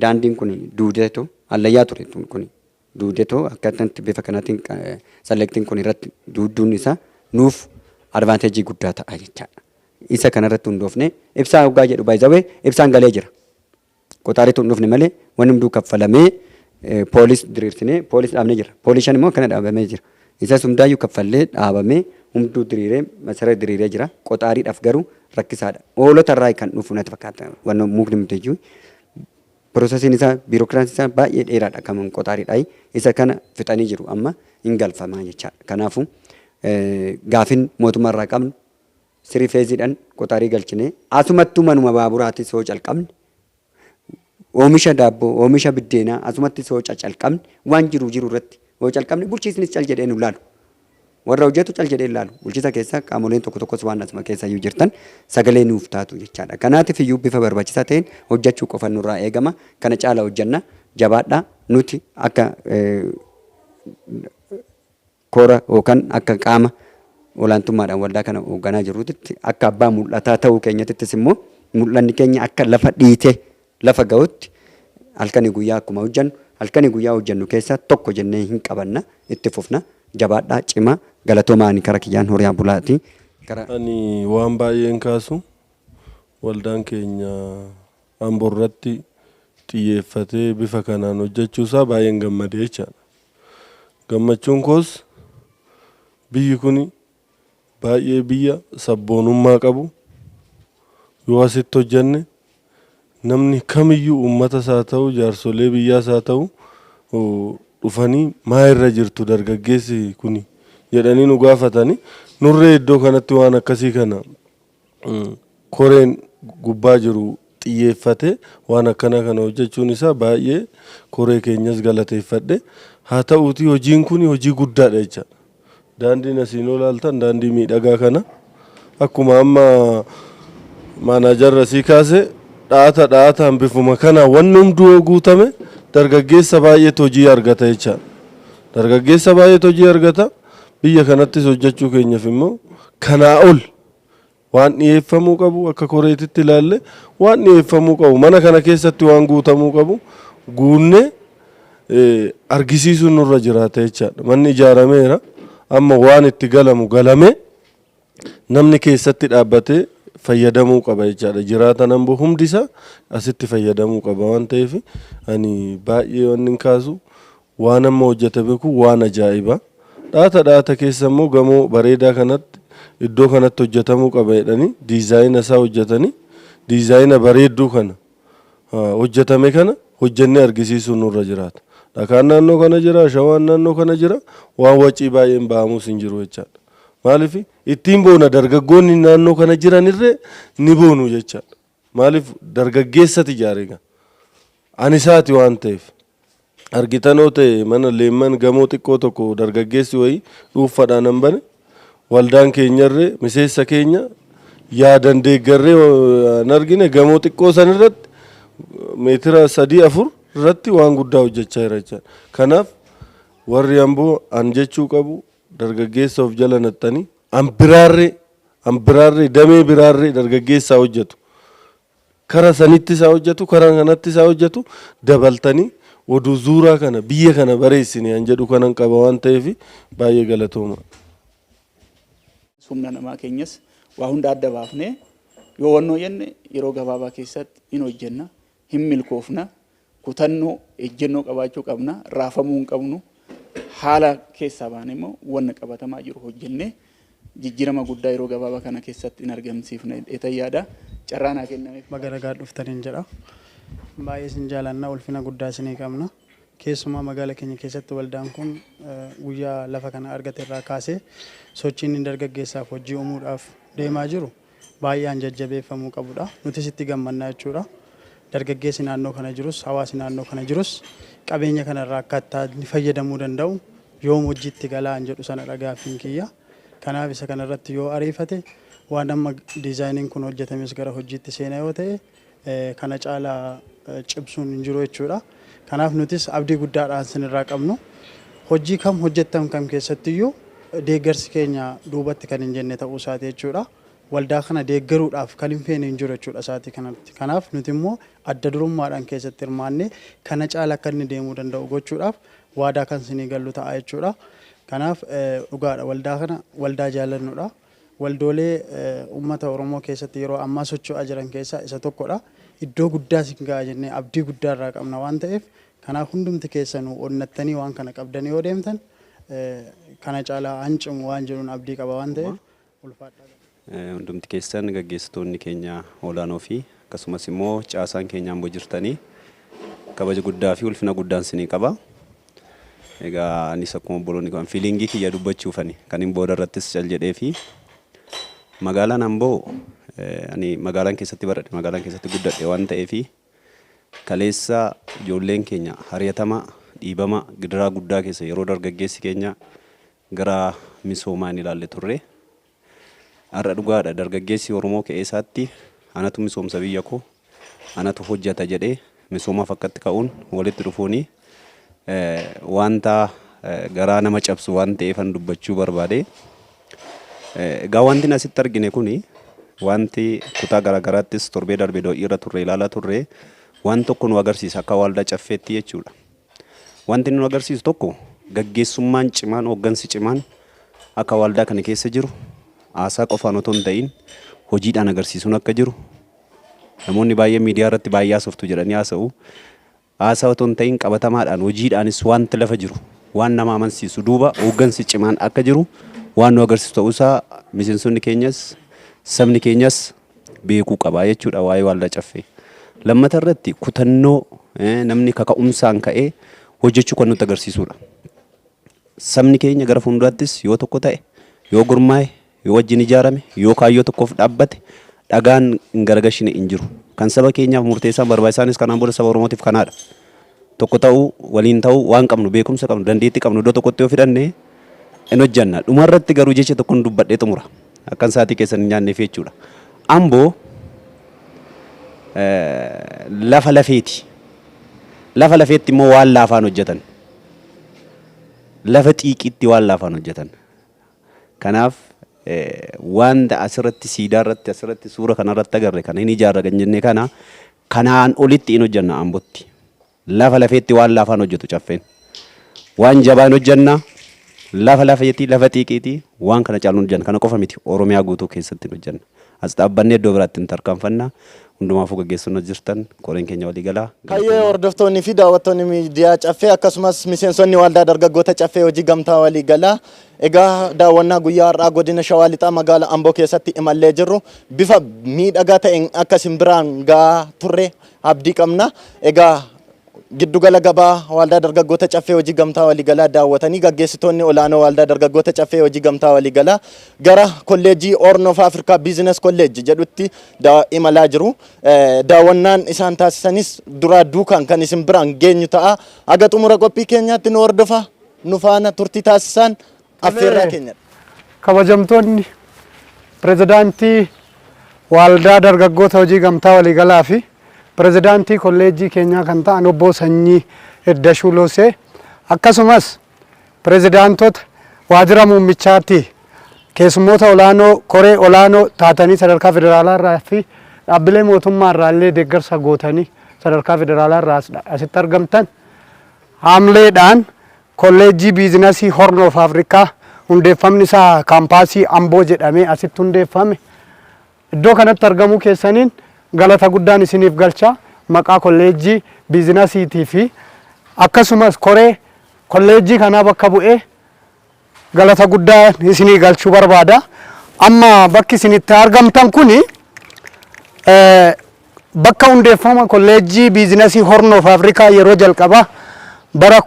daandiin kun duudeetoo hallayyaa ture kun duudeetoo akkatti bifa kanaatiin salleektiin kun irratti duudduun isaa nuuf advaanteejii guddaa ta'a jechaadha. isa kanarratti hundoofne ibsaa hoggaa jedhu baay'isawee ibsaan galee jira. Qoxaariitu hundoofne malee wanni hunduu kaffalamee poolis diriirsinee poolis dhaabnee jira. Poolishaan immoo kana dhaabamee jira. Isa hundaayyuu kaffallee dhaabamee hunduu diriiree masara diriiree jira. Qoxaariidhaaf garuu rakkisaadha. Hoolota irraa kan dhufu natti fakkaata. Wanni mukni miteeyyuu piroosesiin isaa biirokiraasiin isaa baay'ee dheeraadha kan qoxaariidha. Isa kana fixanii jiru amma hin galfamaa jechaadha. Kanaafuu gaafin mootummaa irraa qabnu sirii feeziidhaan qoxaarii galchinee asumattuu manuma baaburaatti soo calqabne oomisha daabboo oomisha biddeenaa asumatti soo calqabne waan jiru irratti yoo calqabne bulchiisnis cal jedhee nu laalu. Warra hojjetu cal jedhee laalu. Bulchiisa keessa qaamoleen tokkos waan asuma keessa iyyuu jirtan sagalee nuuf taatu jechaadha. Kanaatiif iyyuu bifa barbaachisaa ta'een hojjechuu qofa nurraa eegama. Kana caala hojjenna jabaadhaa nuti akka koora yookaan akka qaama olaantummaadhaan waldaa kana hoogganaa jirrutti akka abbaa mul'ataa ta'uu keenyattis immoo mul'anni keenya akka lafa dhiitee lafa ga'utti halkanii guyyaa akkuma hojjennu halkanii guyyaa hojjennu keessaa tokko jennee hin qabanna itti fufna jabaadhaa cimaa galatoomaanii kara kiyyaan horiyaa bulaati. Ani waan baay'een kaasu waldaan keenya Amboorratti xiyyeeffatee bifa kanaan hojjechuusaa baay'een gammadee jechaadha. Gammachuun koos biyyi kun baay'ee biyya sabboonummaa qabu yoo asitti hojjenne namni kamiyyuu uummatas haa ta'u jaarsolee biyyaas haa ta'u dhufanii maa irra jirtu dargaggeessi kun jedhanii nu gaafatanii nurree iddoo kanatti waan akkasii kana koreen gubbaa jiru xiyyeeffate waan akkana kana hojjechuun isaa baay'ee koree keenyas galateeffadhe. Haa ta'uutii hojiin kun hojii guddaadha jechaadha. Daandiin asiin olaaltan daandii miidhagaa kana akkuma amma maanaajarra sii kaase dhaataan bifuma kana wanni hunduu guutame dargaggeessa baay'eetu hojii argata jechaadha. Dargaggeessa baay'eetu hojii argata. Biyya kanattis hojjechuu keenyaaf immoo kanaa ol waan dhiyeeffamuu qabu akka koreetitti ilaalle waan dhiyeeffamuu qabu mana kana keessatti waan guutamuu qabu guunnee argisiisuun nurra jiraata jechaadha. Manni ijaarameera amma waan itti galamu galame namni keessatti dhaabbatee fayyadamuu qaba jechaadha. Jiraatan ammoo hundi isaa asitti fayyadamuu qaba waan ta'eef ani baay'ee waan kaasu waan amma hojjetame kun waan ajaa'ibaa. Dhaata keessa immoo gamoo bareedaa kanatti iddoo kanatti hojjetamuu qaba jedhanii diizaayina isaa hojjetanii diizaayina bareedduu kana hojjetame kana hojjennee argisiisuun nurra jiraata. Dhakaan naannoo kana jira, shawaan naannoo kana jira, waan wacii baay'een ba'amuus hin jiru jechaadha. Maaliif ittiin boona dargaggoonni naannoo kana jiranirree ni boonu jechaadha. Maaliif dargaggeessati ijaarega. Ani isaati waan ta'eef. Argitanoo ta'e mana leemman gamoo xiqqoo tokko dargaggeessi wayii dhuunfaadhaan hin bane waldaan keenyarree miseensa keenya yaadan deeggarree hin argine gamoo xiqqoo sanirratti meetira 3-4 irratti waan guddaa hojjechaa jira jechaadha. Kanaaf warri Amboo an jechuu qabu dargaggeessa of jala naxxanii ambiraarree damee biraarree dargaggeessaa hojjetu. Kara sanitti isaa hojjetu, kara kanatti isaa hojjetu dabaltanii oduu zuuraa kana biyya kana bareessine an jedhu kanan qaba waan ta'eef baay'ee galatooma. Humna namaa keenyas waa hunda adda baafnee yoo wannoo jenne yeroo gabaabaa keessatti hin hojjenna, hin milkoofna, kutannoo ejjennoo qabaachuu qabna, raafamuu hin qabnu. Haala keessaa baane immoo wanna qabatamaa jiru hojjennee jijjiirama guddaa yeroo gabaabaa kana keessatti hin argamsiifne eetan yaada. Carraa naa kennameef magaalaa dhuftaniin jedha. Baay'ee sin jaalannaa ulfina guddaa isinii qabna. Keessumaa magaalaa keenya keessatti waldaan kun guyyaa lafa kana argate irraa kaasee sochiin dargaggeessaaf hojii uumuudhaaf deemaa jiru baay'een jajjabeeffamuu qabudha. Nutis itti gammannaa jechuudha. Dargaggeessi naannoo kana jirus hawaasni naannoo kana jirus qabeenya kanarraa akkaataa ni fayyadamuu danda'u yoom hojiitti galaan jedhu sana dhagaafin kiyya. Kanaaf isa kanarratti yoo ariifate waan amma diizaayiniin kun hojjetames gara hojiitti seenaa yoo ta'e kana caalaa cibsuun hin jiru jechuudha. Kanaaf nutis abdii guddaadhaan sinirraa qabnu hojii kam hojjettan kam keessattiyyuu deeggarsi keenya duubatti kan hin jenne ta'uu isaati jechuudha. Waldaa kana deeggaruudhaaf kan hin feene hin jiru jechuudha isaati kanatti. Kanaaf nuti immoo adda durummaadhaan keessatti hirmaannee kana caala akka inni deemuu danda'u gochuudhaaf waadaa kan sinii gallu ta'a jechuudha. Kanaaf dhugaadha waldaa kana waldaa jaallannuudha. waldoolee uummata Oromoo keessatti yeroo ammaa socho'aa jiran keessaa isa tokkodha. Iddoo guddaa isin ga'a jennee abdii guddaa irraa qabna waan ta'eef kanaaf hundumti keessanuu onnattanii waan kana qabdanii yoo deemtan kana caalaa hancumu waan jiruun abdii qaba waan ta'eef ulfaadhaa. Hundumti keessan gaggeessitoonni keenya olaanoo fi akkasumas immoo caasaan keenya amboo jirtanii kabaja guddaa fi ulfina guddaan isinii qaba. Egaa anis akkuma obboloonni kan fiilingii kiyya dubbachuufani kan hin booda irrattis cal jedhee fi magaalaan Amboo ani magaalaan keessatti baradhe magaalaan keessatti guddadhe waan ta'eef kaleessa ijoolleen keenya hariyatama dhiibama gidiraa guddaa keessa yeroo dargaggeessi keenya gara misoomaan ilaalle turre. Har'a dhugaadha dargaggeessi Oromoo ka'eessaatti anatu misoomsa biyya koo anatu hojjeta jedhee misoomaaf akkatti ka'uun walitti dhufuuni wanta garaa nama cabsu waan ta'eefan dubbachuu barbaade. Egaa wanti asitti argine kuni wanti kutaa garaagaraattis torbee darbee irra turre ilaalaa turre waan tokko nu agarsiisa akka waldaa caffeetti jechuudha. Wanti nu agarsiisu tokko gaggeessummaan cimaan hooggansi cimaan akka waldaa kana keessa jiru haasaa qofaan otoo hin ta'in hojiidhaan agarsiisuun akka jiru namoonni baay'ee miidiyaa irratti baay'ee haasoftu jedhanii haasa'u. Haasaa otoo hin ta'in qabatamaadhaan hojiidhaanis wanti lafa jiru waan nama amansiisu duuba hooggansi cimaan akka jiru waan nu agarsiisu ta'uusaa miseensonni keenyas sabni keenyas beekuu qaba jechuudha waa'ee waldaa caffee. Lammata irratti kutannoo namni kaka'umsaan ka'ee hojjechuu kan nutti agarsiisudha. Sabni keenya gara fuulduraattis yoo tokko ta'e yoo gurmaa'e yoo wajjin ijaarame yoo kaayyoo tokkoof dhaabbate dhagaan hin gargashine hin jiru. Kan saba keenyaaf murteessaan barbaachisaanis kanaan booda saba Oromootiif kanaadha. Tokko ta'uu waliin ta'uu waan qabnu beekumsa qabnu dandeettii qabnu iddoo tokkotti yoo fidhanne hin hojjanna. Dhumarratti garuu jecha tokkoon dubbadhee xumura. Akkan saatii keessan hin nyaanneef jechuudha. Amboo lafa lafeeti. Lafa lafeetti immoo waan laafaan hojjetan. Lafa xiiqiitti waan laafaan hojjetan. Kanaaf wanta asirratti siidaa irratti asirratti suura kanarratti agarre kana hin ijaarra kan jenne kana kanaan olitti hin hojjanna Ambootti. Lafa lafeetti waan laafaan hojjetu caffeen. Waan jabaan hojjanna lafa lafeetti lafa xiiqiitti waan kana caaluun hojjanna kana qofa miti Oromiyaa guutuu keessatti hojjanna. As dhaabbannee iddoo biraatti hin tarkaanfanna. Hundumaafuu gaggeessonni jirtan koreen keenya walii galaa. Hayyee hordoftoonni fi daawwattoonni miidiyaa caffee akkasumas miseensonni waldaa dargaggoota caffee hojii gamtaa walii galaa. Egaa daawwannaa guyyaa har'aa godina Shawaa Lixaa magaalaa Amboo keessatti imallee jirru bifa miidhagaa ta'een akka simbiraan gahaa turre abdii qabna. Egaa giddugala gabaa waldaa dargaggoota caffee hojii gamtaa walii galaa daawwatanii gaggeessitoonni olaanoo waldaa dargaggoota caffee hojii gamtaa walii galaa gara kolleejjii Horn of Africa Business College jedhutti imalaa jiru. Daawwannaan isaan taasisanis duraa duukaan kan isin biraan geenyu ta'a. Aga xumura qophii keenyaatti nu hordofa nu faana turtii taasisan affeerraa keenyadha. Kabajamtoonni pirezidaantii waldaa dargaggoota hojii gamtaa walii galaa fi pirezidaantii kolleejjii keenyaa kan ta'an obbo Sanyii Eddashuu Loosee akkasumas pirezidaantota waajjira muummichaatti keessummoota olaanoo koree olaanoo taatanii sadarkaa federaalaa irraa fi dhaabbilee mootummaa irraa illee deeggarsa gootanii sadarkaa federaalaa irraa asitti argamtan haamleedhaan kolleejjii biizinasii Horn of Afrikaa hundeeffamni isaa kaampaasii Amboo jedhamee asitti hundeeffame. Iddoo kanatti argamuu keessaniin galata guddaan isiniif galcha maqaa kolleejjii biizinasiitii fi akkasumas koree kolleejjii kanaa bakka bu'ee galata guddaa isinii galchuu barbaada. Amma bakki isinitti argamtan kuni bakka hundeeffama kolleejjii biizinasii Horn of Afrikaa yeroo jalqabaa bara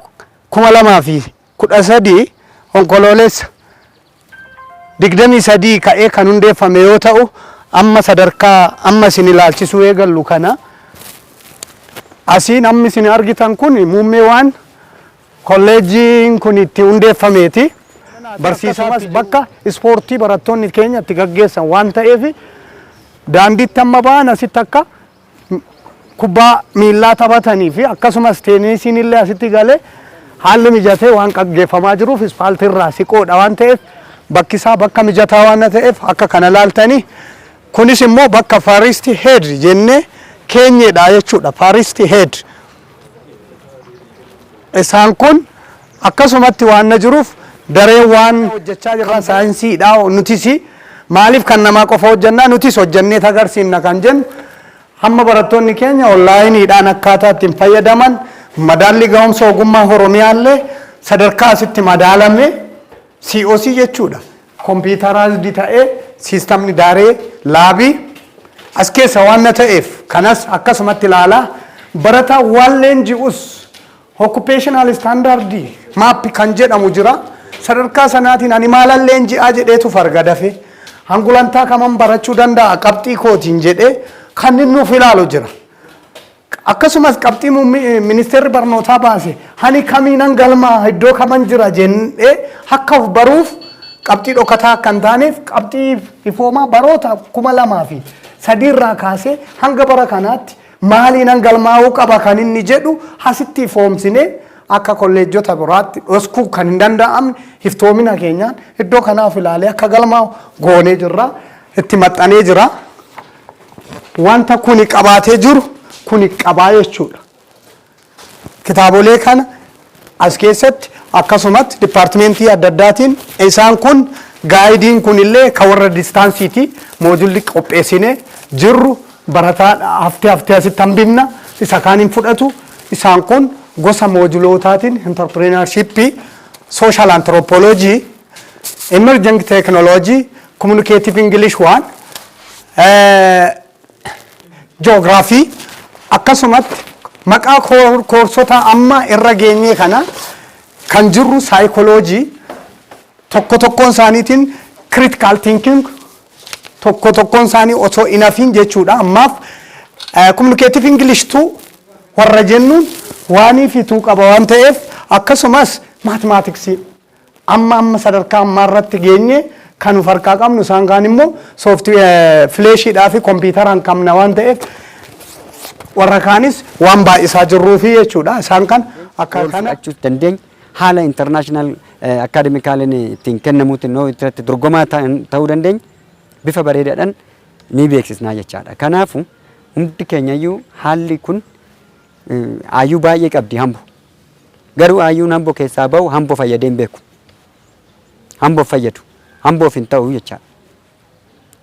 2013 onkoloolessa 23 ka'ee kan hundeeffame yoo ta'u amma sadarkaa amma isin ilaalchisuu eegallu kana asiin amma isin argitan kun muummee waan kolleejjiin kun itti hundeeffameeti. Barsiisamas bakka ispoortii barattoonni keenya itti gaggeessan waan ta'eef daandiitti amma ba'an asitti akka kubbaa miillaa taphatanii fi akkasumas teenisiin illee asitti galee haalli mijatee waan gaggeeffamaa jiruuf ispaaltiirraa siqoodha waan ta'eef bakki isaa bakka mijataa waan ta'eef akka kana laaltanii kunis immoo bakka Faristi Head jennee keenyedha jechuudha. Faristi Head isaan kun akkasumatti waan na jiruuf daree waan hojjechaa jirran saayinsiidha nutis Maaliif kan namaa qofa hojjannaa nutis hojjannee agarsiifna kan jennu hamma barattoonni keenya onlaayiniidhaan akkaataa ittiin fayyadaman madaalli ga'umsa ogummaa Oromiyaallee sadarkaa asitti madaalame COC jechuudha. Kompiitaraazii ta'ee siistamni daaree laabii as keessa waan ta'eef kanas akkasumatti ilaalaa barataa waan leenji'us occupational standard map kan jedhamu jira. Sadarkaa sanaatiin ani maalan leenji'aa jedheetu farga dafe hangulantaa kaman barachuu danda'a qabxii kootiin jedhee kan nuuf ilaalu jira. Akkasumas qabxii ministeerri barnootaa baase hani kamiinan galmaa iddoo kaman jira jennee akka of baruuf qabxii dhokataa kan taaneef qabxii ifoomaa baroota 2003 irraa kaasee hanga bara kanaatti maaliinan galmaa'uu qaba kan inni jedhu hasitti ifoomsinee akka kolleejjota biraatti dhoskuu kan hin danda'amne iftoomina keenyaan iddoo kanaaf ilaalee akka galmaa'u goonee jirra itti maxxanee jira. Wanta kuni qabaatee jiru kuni qabaa jechuudha. Kitaabolee kana as keessatti akkasumatti dipaartimentii adda addaatiin isaan kun gaayidiin kunillee kan warra distaansiiti moodulli qopheessinee jirru barataa haftee asitti hambifna isa kaaniin fudhatu isaan kun gosa moodulootaatiin entrepreneurshipii social anthropology emerging technology communicative English 1 geography akkasumatti maqaa koorsota amma irra geenyee kana kan jirru psychology tokkoon isaaniitiin critical thinking tokkoon isaanii osoo inafiin jechuudha. Ammaaf communicative English 2 warra jennuun waanii fituu qaba waan ta'eef akkasumas mathematics amma sadarkaa ammaa irratti geenye kan farqaa qabnu isaan kaan immoo software fleeshiidhaa fi kompiitaraan qabna waan ta'eef warra kaanis waan baay'isaa jirruu fi jechuudha. Isaan kan akka kana dandeenya haala international academicaliin ittiin kennamuutiin noo irratti dorgomaa ta'uu dandeenya bifa bareedaadhaan ni beeksisnaa jechaadha. Kanaafuu hundi keenyayyuu haalli kun ayyuu baay'ee qabdi hambo. Garuu ayyuun hambo keessaa bahu hambo fayyadee hin beeku. Hambo fayyadu. Hamboof hin ta'u jechaadha.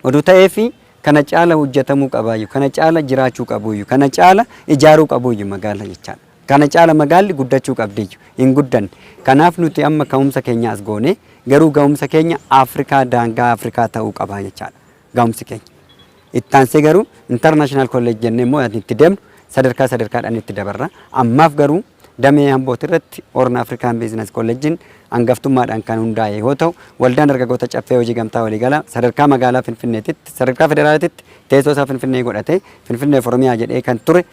Oduu ta'eefi kana caala hojjetamuu qabaayyuu, kana caala jiraachuu qabuyyuu, kana caala ijaaruu qabuyyuu magaala jechaadha. Kana caala magaalli guddachuu qabdiyyuu hin guddanne. Kanaaf nuti amma ka'umsa keenya as goone garuu ga'umsa keenya Afrikaa daangaa Afrikaa ta'uu qabaa jechaadha. Ga'umsi keenya. Ittaansee garuu international college jennee immoo itti deemnu sadarkaadhaan itti dabarra. Ammaaf garuu damee Hambooti irratti Horn African Business College'n hangaftummaadhaan kan hundaa'e yoo ta'u waldaan dargaggoota caffee hojii gamtaa waliigalaa sadarkaa magaalaa Finfinneetitti sadarkaa federaalaatitti teessoo isaa Finfinnee godhatee Finfinnee Oromiyaa jedhee kan ture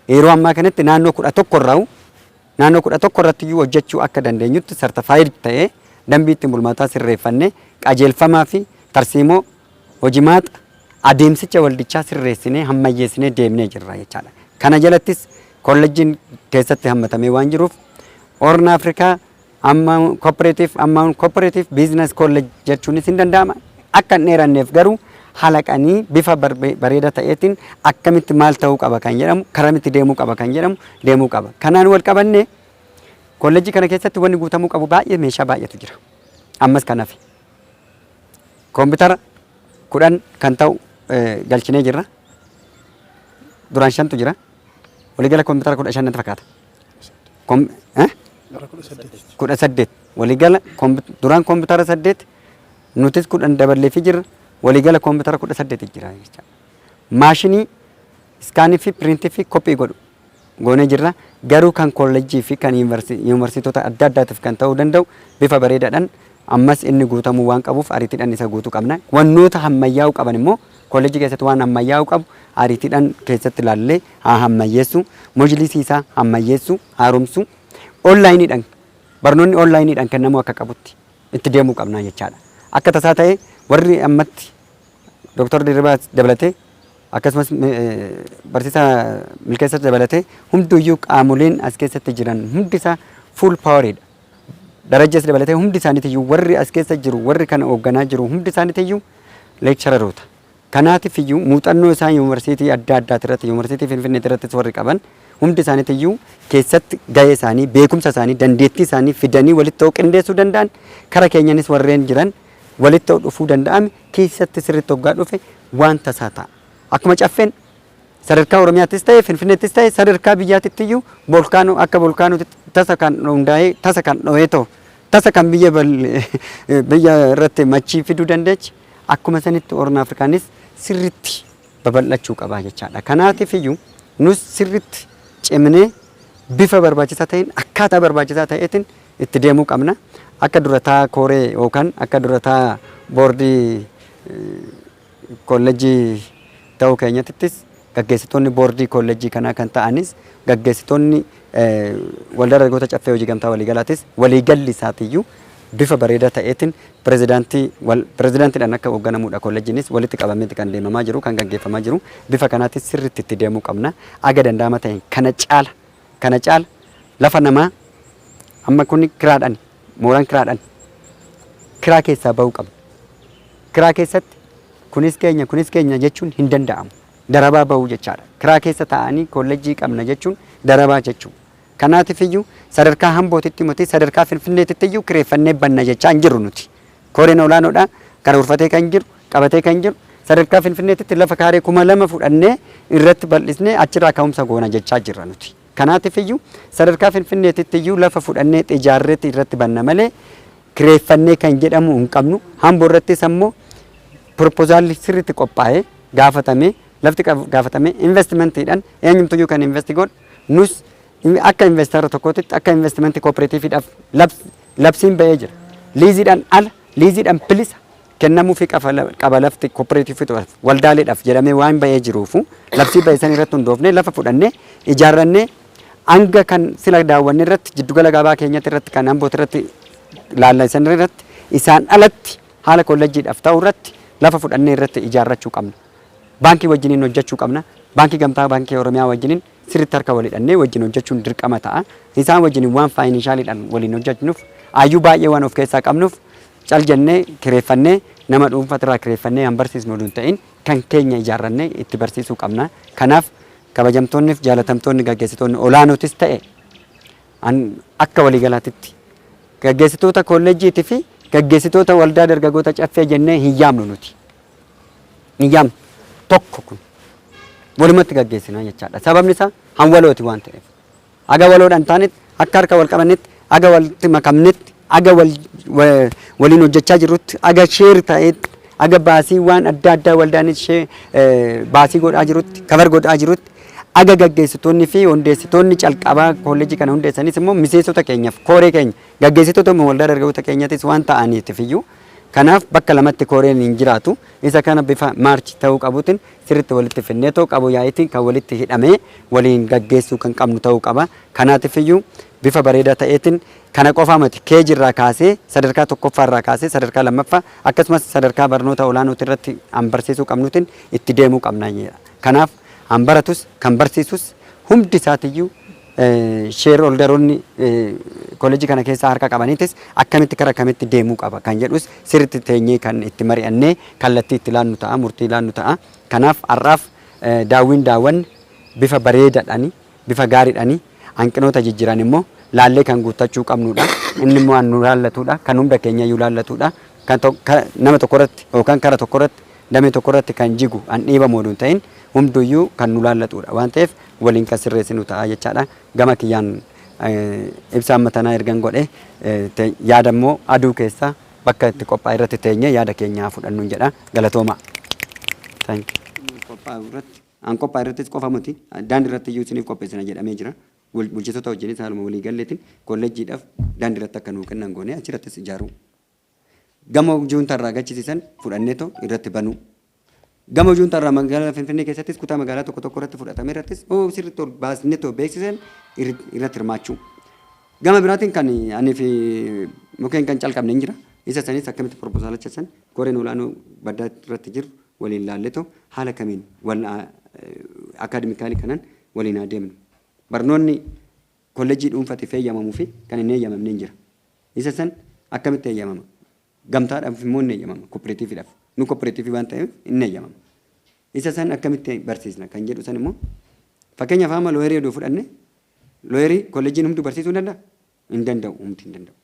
yeroo ammaa kanatti naannoo 11 irratti iyyuu hojjechuu akka dandeenyutti sartifaayid ta'ee dambii ittiin bulmaataa sirreeffannee qajeelfamaa fi tarsiimoo hojimaata adeemsicha waldichaa sirreessinee hammayyeessinee deemnee jirra jechaadha. Kana jalattis kolleejiin keessatti hammatamee waan jiruuf Horn Afrikaa cooperative business college jechuunis hin danda'ama. Akka hin dheeranneef garuu halaqanii bifa bareeda ta'eetiin akkamitti maal ta'uu qaba kan jedhamu karamitti deemuu qaba kan jedhamu deemuu qaba. Kanaan wal qabannee kolleejii kana keessatti wanni guutamuu qabu baay'ee meeshaa baay'eetu jira. Ammas kanaaf koompitara 10 kan ta'u galchinee jirra. Duraan 5tu jira. Waligala koompitara 15 fakkaata. 18 waligala duraan koompitara 8 nutis 10 daballeefi jirra. Waligala koompitara 18 jira jechuudha. Maashinii iskaanii fi piriintii fi koppii godhu goonee jirra. Garuu kan kolleejjii fi kan yuunivarsiitota adda addaatiif kan ta'uu danda'u bifa bareedaadhaan ammas inni guutamuu waan qabuuf ariitiidhaan isa guutuu qabna. Wannoota hammayyaa'uu qaban immoo kolleejjii keessatti waan hammayyaa'uu qabu ariitiidhaan keessatti ilaallee haa hammayyeessu, moojilisiisaa hammayyeessu, haaromsu, onlaayiniidhaan barnoonni onlaayiniidhaan kennamuu akka qabutti itti deemuu qabna jechaadha. Akka tasaa ta'ee warri ammatti Dr. Dirribii dabalatee akkasumas barsiisaa milkeessa dabalatee hunduyyuu qaamoleen as keessatti jiran hundi isaa full poweredha. Darajas dabalatee hundi isaaniitiyyuu warri as keessa jiru warri kana hoogganaa jiru hundi isaaniitiyyuu leekchararoota. Kanaatiif iyyuu muuxannoo isaa yuunivarsiitii adda addaati irratti yuunivarsiitii Finfinnee irrattis warri qaban hundi isaaniitiyyuu keessatti gahee isaanii beekumsa isaanii dandeettii isaanii fidanii walitti ta'uu qindeessuu danda'an kara keenyanis warreen jiran walitti dhufuu danda'ame keessatti sirriitti hoggaa dhufe waan tasaa ta'a. Akkuma caffeen sadarkaa Oromiyaattis ta'e Finfinneettis ta'e sadarkaa biyyaatitti iyyuu volkaanoo akka volkaanootti tasa kan hundaa'ee tasa kan dho'ee ta'u tasa kan biyya irratti machii fiduu dandeechi akkuma sanitti Horn Afrikaanis sirriitti babal'achuu qabaa jechaadha. Kanaatiif iyyuu nus sirriitti cimnee bifa barbaachisaa ta'een akkaataa barbaachisaa ta'eetiin itti deemuu qabna. Akka durataa kooree yookaan akka durataa boordii kolleejjii ta'uu keenyattis gaggeessitoonni boordii kolleejjii kanaa kan ta'anis gaggeessitoonni waldaa dargaggoota caffee hojii gamtaa waliigalaatis waliigalli isaatiiyyuu bifa bareedaa ta'eetiin pirezidaantiidhaan akka hoogganamuudha kolleejjiinis walitti qabameeti kan deemamaa jiru kan gaggeeffamaa jiru bifa kanaatis sirriitti itti deemuu qabna. Aga danda'ama ta'een kana caala lafa namaa amma kun kiraadhaan mooraan kiraadhaan kiraa keessaa bahuu qabna. Kiraa keessatti kunis keenya jechuun hin danda'amu. Darabaa bahuu jechaadha. Kiraa keessa taa'anii kolleejjii qabna jechuun darabaa jechuudha. Kanaatiif iyyuu sadarkaa hambootitti miti sadarkaa finfinneetitti iyyuu kireeffannee banna jechaa hin jirru nuti. Kooreen olaanoodha kan urfatee kan jiru qabatee kan jiru sadarkaa finfinneetitti lafa kaaree 2000 fudhannee irratti bal'isnee achirraa ka'umsa goona jechaa jirra nuti. Kanaatiif iyyuu sadarkaa finfinneetitti iyyuu lafa fudhannee ijaarreetti irratti banna malee kireeffannee kan jedhamu hin qabnu. Hamboo irrattis ammoo proposaalli sirriitti qophaa'ee gaafatamee lafti gaafatamee investimentiidhaan eenyumtuyyuu kan investi godhu nus akka investara tokkootitti akka investimentii kooperatiiviidhaaf labsiin ba'ee jira. Liiziidhaan ala liiziidhaan bilisa kennamuufii qaba lafti kooperatiiviidhaaf waldaaleedhaaf jedhamee waan ba'ee jiruufu labsii ba'e san irratti hundoofnee lafa fudhannee ijaarrannee hanga kan sila daawwanne irratti jiddugala gabaa keenyatti irratti kan hambooti irratti laallisan irratti isaan alatti haala kolleejjiidhaaf ta'u irratti lafa fudhannee irratti ijaarrachuu qabna. Baankii wajjiniin hojjechuu qabna. Baankii gamtaa baankii Oromiyaa wajjiniin sirriitti harka walidhannee wajjin hojjechuun dirqama ta'a. Isaan wajjiniin waan faayinanshaaliidhaan waliin hojjechuuf ayyuu baay'ee waan of keessaa qabnuuf cal jennee kireeffannee nama dhuunfatirraa kireeffannee han barsiisnu oduun ta'in kan keenya ijaarrannee itti barsiisuu qabna. Kanaaf kabajamtoonniif jaalatamtoonni gaggeessitoonni olaanootis ta'e akka waliigalaatitti gaggeessitoota kolleejjiitii fi gaggeessitoota waldaa dargaggoota caffee jennee hin yaamnu nuti. Hin yaamnu tokko kun walumatti gaggeessinaa jechaadha. Sababni isaa hanwalooti waan ta'eef. Aga waloodhaan taanetti akka harka wal qabannetti aga walitti makamnetti aga waliin hojjechaa jirrutti aga sheer ta'etti aga baasii waan adda addaa waldaanis baasii godhaa jirutti kafar godhaa jirutti aga gaggeessitoonni fi hundeessitoonni calqabaa kolleejjii kana hundeessanis immoo miseensota keenyaaf kooree keenya gaggeessitoota waldaa dargaggoota keenyaatis waan ta'aniitiif iyyuu kanaaf bakka lamatti kooreen hin jiraatu isa kana bifa maarchi ta'uu qabuutiin sirriitti walitti finnee ta'uu qabu yaa'itiin kan walitti hidhamee waliin gaggeessuu kan qabnu ta'uu qaba. Kanaatiif iyyuu bifa bareedaa ta'eetiin kana qofaa miti keejirraa kaasee sadarkaa tokkoffaarraa kaasee sadarkaa lammaffaa akkasumas sadarkaa barnoota olaanootii irratti an barsiisuu qabnuutiin itti deemuu qabna. Kanaaf an baratus kan barsiisus hundi isaatiiyyuu sheer oldaroonni kolleejjii kana keessaa harka qabaniitis akkamitti kara kamitti deemuu qaba kan jedhus sirriitti teenyee kan itti mari'annee kallattii itti laannu ta'a murtii laannu ta'a. Kanaaf har'aaf daawwanni bifa bareedaadhaani bifa gaariidhaani hanqinoota jijjiiran immoo laallee kan guuttachuu qabnudha. Inni immoo nu laallatudha kan hunda keenya iyyuu laallatudha. Kan nama tokkorratti yookaan kara tokkorratti damee tokkorratti kan jigu an dhiibamu oduun ta'in hunduyyuu kan nu laallatudha waan ta'eef waliin kan sirreessinu ta'a jechaadha. Gama kiyyaan ibsaan matanaa ergan godhe yaada immoo aduu keessaa bakka itti qophaa'e irratti teenyee yaada keenyaa fudhannuun jedha galatooma. An qophaa'e irrattis qofa miti daandii irratti iyyuu isiniif qopheessina jedhamee jira. Bulchitoota wajjinis haaluma walii galleetiin kolleejjiidhaaf daandii irratti akka nuu kennan goone achirrattis ijaaru. Gama juuntarraa gachisiisan fudhannee too irratti banuu. Gama juuntarraa magaalaa Finfinnee keessattis kutaa magaalaa tokko tokko irratti fudhatame irrattis sirriitti ol baasnee too beeksisan irratti hirmaachuu. Gama biraatiin kan ani fi mukkeen kan calqabne hin jira. Isa sanis akkamitti proposaalcha san koreen olaanoo baddaa irratti jiru waliin laallee too haala kamiin akaademikaalii kanaan waliin adeemnu. Barnoonni kolleejjii dhuunfaatiif eeyyamamuu fi kan hin eeyyamamne hin jira. Isa san akkamitti eeyyamama? Gamtaadhaaf immoo hin eeyyamama kooperatiiviidhaaf. Nu kooperatiivii waan ta'eef hin eeyyamama. Isa san akkamitti barsiisna kan jedhu san immoo fakkeenyaaf amma looyerii oduu fudhanne looyerii kolleejjiin humtuu barsiisuu danda'a? Hin danda'u humti hin danda'u.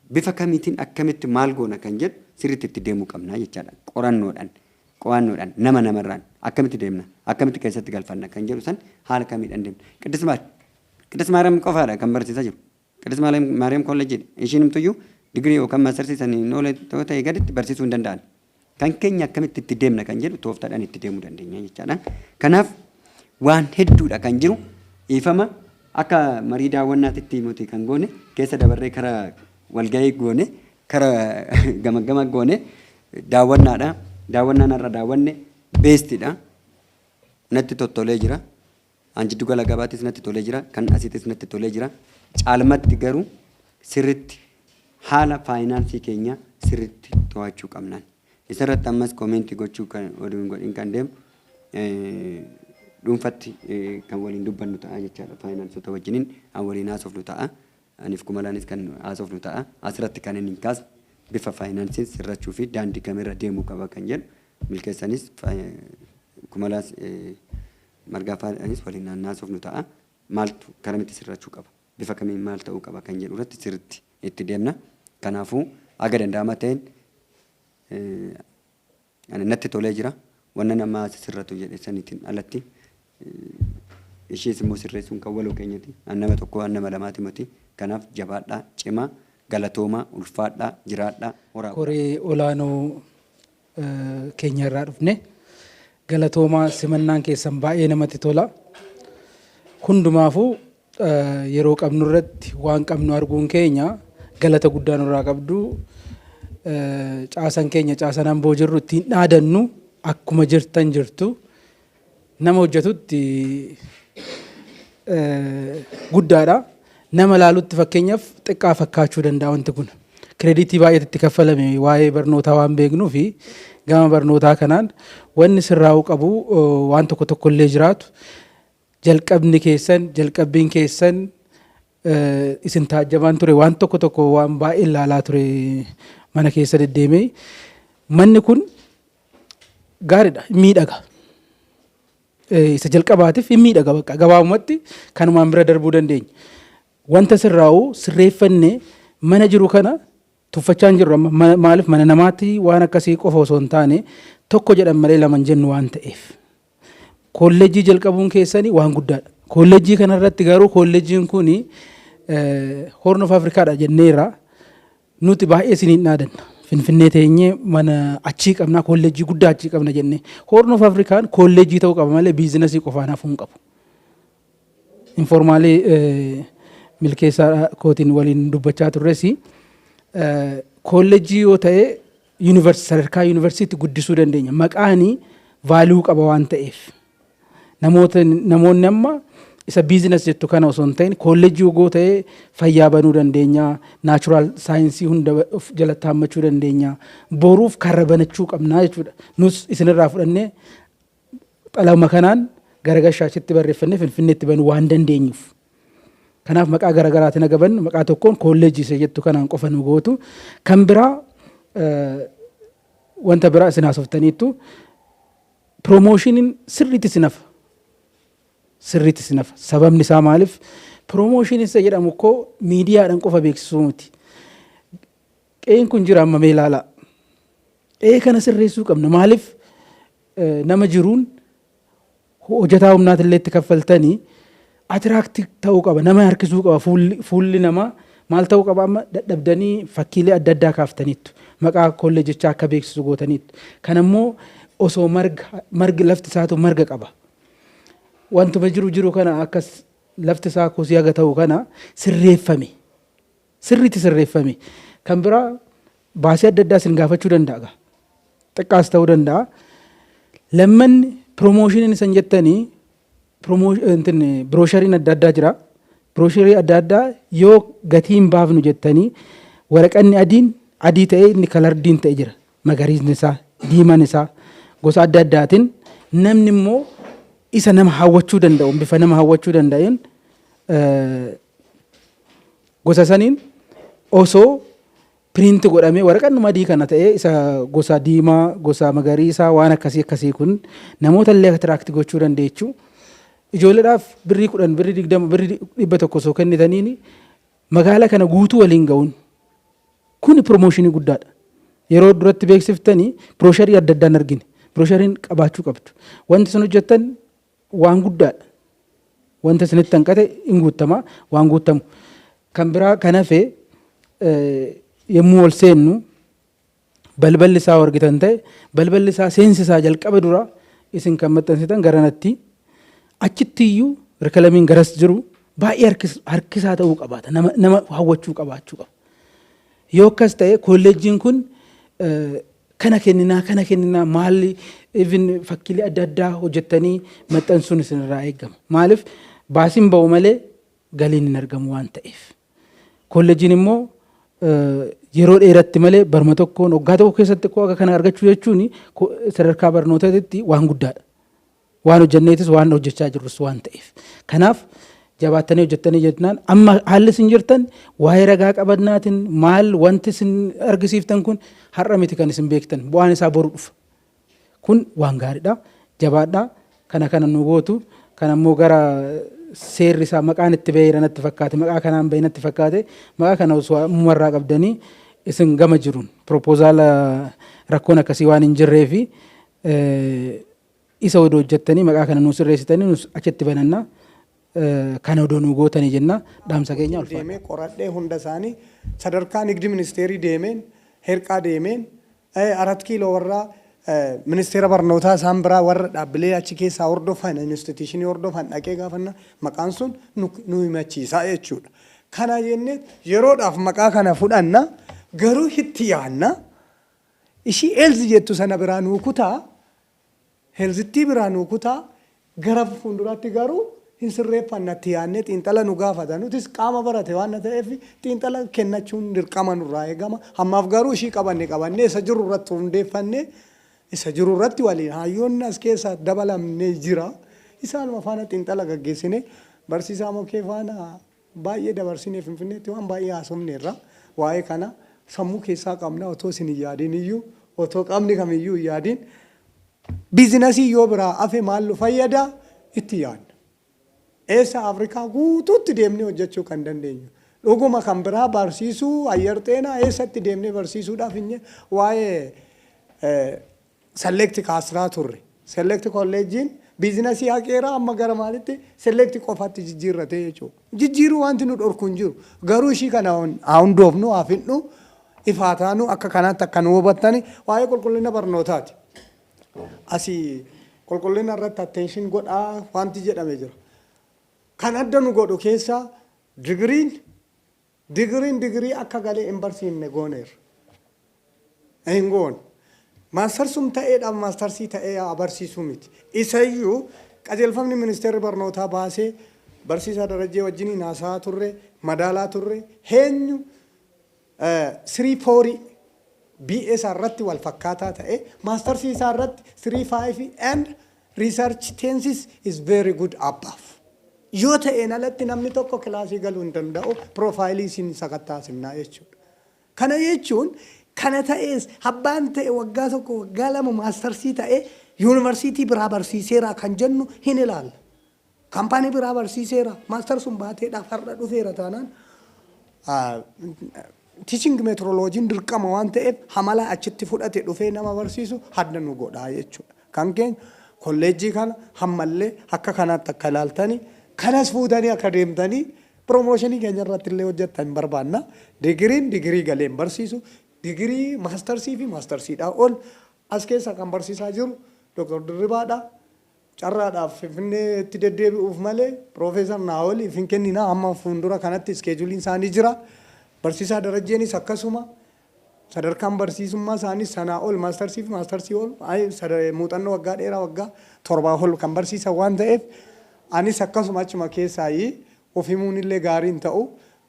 bifa kamiitiin akkamitti maal goona kan jedhu sirriitti itti deemuu qabna jechaadha. Qo'annoodhaan nama namarraan akkamitti deemna akkamitti keessatti galfanna kan jedhu san haala kamiidhaan deemna. Qiddis Maariyaam qofaadha kan barsiisaa jiru. Qiddis Maariyaam kolleejjiidha. Ishiin himtuyyuu digirii yookaan maastarsiisanii noole ta'ee gaditti barsiisuu hin danda'an. Kan keenya akkamitti itti deemna kan jedhu tooftaadhaan itti deemuu dandeenya jechaadha. Kanaaf waan hedduudha kan jiru ifama akka marii daawwannaatitti nuti kan goone keessa dabarree karaa walgahii goone karaa gama goone daawwannaadha. Daawwannaan irra daawwanne beestidha. Natti tottolee jira. Anjiddu gala gabaatis natti tolee jira. Kan asiitis natti tolee jira. Caalmatti garuu sirritti haala faayinaansii keenya sirritti to'achuu qabnaan. Isarratti ammas koomentii gochuu kan waliin godhin kan deemu dhuunfatti kan waliin dubbannu ta'a jechaadha. Faayinaansota wajjiniin an waliin haasofnu ta'a. Aniif kumalaanis kan haasofnu ta'a. Asirratti kan inni kaasne bifa faayinaansiin sirrachuu fi daandii kamirra deemuu qaba kan jedhu milkeessanis kumalaas margaafaanis waliin haasofnu ta'a. Maaltu karamitti sirrachuu qaba? Bifa kamiin maal ta'uu qaba kan jedhu irratti sirriitti itti deemna. Kanaafuu aga danda'ama ta'een natti tolee jira. Wanna nama sirratu jedhe saniitiin alatti ishees immoo sirreessuun kan waloo keenyati. Nama tokko nama lamaati miti. Kanaaf jabaadhaa, cimaa, galatoomaa, ulfaadhaa, jiraadhaa, horaa. Koree olaanoo keenya irraa dhufne galatoomaa simannaan keessan baay'ee namatti tola. Hundumaafuu yeroo qabnu irratti waan qabnu arguun keenya galata guddaa nurraa qabdu. Caasan keenya caasan amboo jirru ittiin dhaadannu akkuma jirtan jirtu nama hojjetutti guddaadha. Nama laalutti fakkeenyaaf xiqqaa fakkaachuu danda'a wanti kun. Kireeditii baay'eetti itti kaffalame waa'ee barnootaa waan beeknuu fi gama barnootaa kanaan wanni sirraa'uu qabu waan tokko illee jiraatu. Jalqabbiin keessan isin taajjabaan ture waan tokko waan baay'ee ilaalaa ture mana keessa deddeemee manni kun gaariidha miidhaga. Isa jalqabaatiif miidhaga bakka gabaabumatti kanumaan bira darbuu dandeenya. Wanta sirraa'u sirreeffannee mana jiru kana tuffachaa hin jirru maaliif mana namaatti waan akkasii qofa osoo hin taane tokko jedhan malee lama hin jennu waan ta'eef. Kolleejjii jalqabuun keessanii waan guddaadha. Kolleejjii kanarratti garuu kolleejjiin kun Horn of Afrikaadha jenneerra nuti baay'ee isiniin dhaadanna. Finfinnee teenyee mana achii qabna kolleejjii guddaa achii qabna jennee. Horn of Afrikaan kolleejjii ta'uu qaba malee biizinasii qofaan hafuu hin qabu. Informaalee milkeessaa kootiin waliin dubbachaa turres kolleejjii yoo ta'e sadarkaa yuunivarsiitii guddisuu dandeenya. Maqaanii vaaluu qaba waan ta'eef. Namoonni amma isa biizinas jettu kana osoo hin ta'in kolleejjii ogoo ta'ee fayyaa banuu dandeenya. Naachuraal saayinsii hunda of jalatti hammachuu dandeenya. Boruuf karra banachuu qabnaa jechuudha. Nus isinirraa fudhannee xalama kanaan garagashaatti barreeffannee Finfinneetti banuu waan dandeenyuuf. Kanaaf maqaa garaagaraatiin agabannu maqaa tokkoon kolleejjii isa jettu kanaan qofa nu gootu. Kan biraa wanta biraa isin haasoftaniittu piroomoshiniin sirriitti sinafa. Sababni isaa maaliif piroomoshiniin isa jedhamu koo miidiyaadhaan qofa beeksisuu miti. Qe'een kun jira amma mee ilaalaa. Qe'ee kana sirreessuu qabna maaliif nama jiruun hojjetaa humnaatillee itti kaffaltanii atiraaktii ta'uu qaba nama harkisuu qaba fuulli namaa maal ta'uu qaba amma dadhabdanii fakkiilee adda addaa kaaftaniittu maqaa kolleejjichaa akka beeksisu gootaniittu kan ammoo osoo margi lafti isaatu marga qaba wantuma jiru kana akkas lafti isaa kosii haga ta'u kana sirriitti sirreeffame kan biraa baasii adda addaa isin gaafachuu danda'a xiqqaas ta'uu danda'a lammanni piroomoshiniin isin jettanii biroosharii adda addaa jira. Biroosharii adda addaa yoo gatii hin baafnu jettanii waraqanni adii ta'ee inni kalardiin ta'e jira. Magariisni isaa, diimaan isaa gosa adda addaatiin namni immoo isa nama hawwachuu danda'u bifa nama hawwachuu danda'een gosa saniin osoo piriinti godhamee waraqannuma adii kana ta'ee isa gosa diimaa, gosa magariisaa waan akkasii kun namoota illee atiraaktii gochuu dandeechuu. Ijoolleedhaaf birrii 10, birrii 20, birrii 100 osoo kennitaniin magaala kana guutuu waliin ga'uun Kuni promooshinii guddaadha. Yeroo duratti beeksiftanii pirooshaarii adda addaan argine. Pirooshariin qabaachuu qabdu. Wanti sun hojjettan waan guddaadha. Wanta isinitti hanqate hin guutamaa waan guutamu. Kan biraa kan hafe yommuu ol seennu balballi isaa argitan ta'e balballi isaa seensi isaa jalqaba dura isin kan maxxansitan garanatti achitti iyyuu rikaalamiin garas jiru baay'ee harkisaa ta'uu qabaata. Nama hawwachuu qabaachuu qaba. Yoo akkas ta'e kolleejjiin kun kana kenninaa maalli even fakkiilee adda addaa hojjettanii maxxansuun isinirraa eegama. Maaliif baasiin ba'u malee galiin hin argamu waan ta'eef. Kolleejjiin immoo yeroo dheeratti malee barma tokkoon waggaa tokko keessatti akka kana argachuu jechuun sadarkaa barnootaatti waan guddaadha. Waan hojjenneetis waan hojjechaa jirrus waan ta'eef. Kanaaf jabaattanii hojjettanii jennaan amma haalli isin jirtan waa'ee ragaa qabannaatiin maal wanti isin argisiiftan kun har'a miti kan isin beektan bu'aan isaa boru dhufa. Kun waan gaariidha. Jabaadhaa. Kana nu gootu. Kan ammoo gara seerri isaa maqaan itti ba'eera natti fakkaate maqaa kanaan ba'e natti fakkaate maqaa kana osoo ammumarraa qabdanii isin gama jiruun propoozaala rakkoon akkasii waan hin jirree fi isa odoo hojjettanii maqaa kana nuu sirreessitanii nus achitti banannaa kana odoo nuu gootanii jenna dhaamsa keenya ulfaadha. Deemee qoradhee hunda isaanii sadarkaa nigdi ministeerii deemeen herqaa deemeen 4 kiiloo warraa ministeera barnootaa isaan biraa warra dhaabbilee achi keessaa hordofan instituushinii hordofan dhaqee gaafanna maqaan sun nu himachiisaa jechuudha. Kana jennee yeroodhaaf maqaa kana fudhanna garuu itti yaanna ishii eelzi jettu sana biraa nuu kutaa heelzittii biraa nuu kutaa gara fuulduraatti garuu hin sirreeffannatti yaannee xiinxala nu gaafata nutis qaama barate waan ta'eef xiinxala kennachuun dirqama nurraa eegama ammaaf garuu ishii qabannee isa jiru irratti hundeeffannee isa jiru irratti waliin hayyoonni as keessa dabalamnee jira isaanuma faana xiinxala gaggeessine barsiisaa mokee faana baay'ee dabarsinee finfinneetti waan baay'ee haasofneerra waa'ee kana sammuu keessaa qabna otoo isin hin yaadin iyyuu otoo qabni kamiyyuu hin yaadin biizinasii yoo biraa hafe maal nu fayyada itti yaadna. Eessa Afrikaa guutuutti deemnee hojjechuu kan dandeenyu. Dhuguma kan biraa barsiisuu ayyarxeenaa eessatti deemnee barsiisuudhaaf hin waa'ee selekti kaasraa turre. Selekti kolleejjiin biizinasii haqeeraa amma gara maalitti selekti qofaatti jijjiirrate jechuudha. Jijjiiruu wanti nu dhorku hin jiru. Garuu ishii kana haa hundoofnu haa fidnu ifaa taanu akka kanaatti akka nu hubattani waa'ee qulqullina barnootaati. Asii qulqullina irratti attention godhaa wanti jedhame jira. Kan adda nu godhu keessaa digiriin akka galee hin barsiifne gooneerra. Hin goone. Maastarsum ta'eedhaaf maastarsii ta'ee abarsiisuu miti. Isayyuu qajeelfamni ministeerri barnootaa baasee barsiisaa darajee wajjin haasaa turre madaalaa turre heenyu 3-4 BS irratti wal fakkaataa ta'e maastarsii isaa irratti 3-5 and research thesis is very good above. Yoo ta'een alatti namni tokko kilaasii galuu hin danda'u piroofaayilii isin sakattaasifnaa jechuudha. Kana jechuun kana ta'es abbaan ta'e waggaa tokko waggaa lama maastarsii ta'e yuunivarsiitii biraa barsiiseera kan jennu hin ilaalla. Kaampaanii biraa barsiiseera maastarsum baateedhaaf har'a dhufeera taanaan teaching metroloojiin dirqama waan ta'eef hamala achitti fudhate dhufee nama barsiisu hadda nu godhaa jechuudha. Kan keenya kolleejjii kana hammallee akka kanaatti akka ilaaltanii kanas fuutanii akka deemtanii promooshinii keenya irratti illee hojjettan barbaanna. Digirii galee hin barsiisu. Digirii maastarsii fi maastarsiidhaa ol as keessa kan barsiisaa jiru Dr. Dirribaadha. Carraadhaaf Finfinneetti deddeebi'uuf malee Profeesar Naawolii hin kenninaa amma fuuldura kanatti iskeejuuliin isaanii jira. Barsiisaa darajjeenis akkasuma sadarkaan barsiisummaa isaanii sanaa ol maastarsii fi maastarsii ol muuxannoo waggaa dheeraa waggaa 7 ol kan barsiisan waan ta'eef anis akkasuma achuma keessaa ofimuun illee gaariin ta'u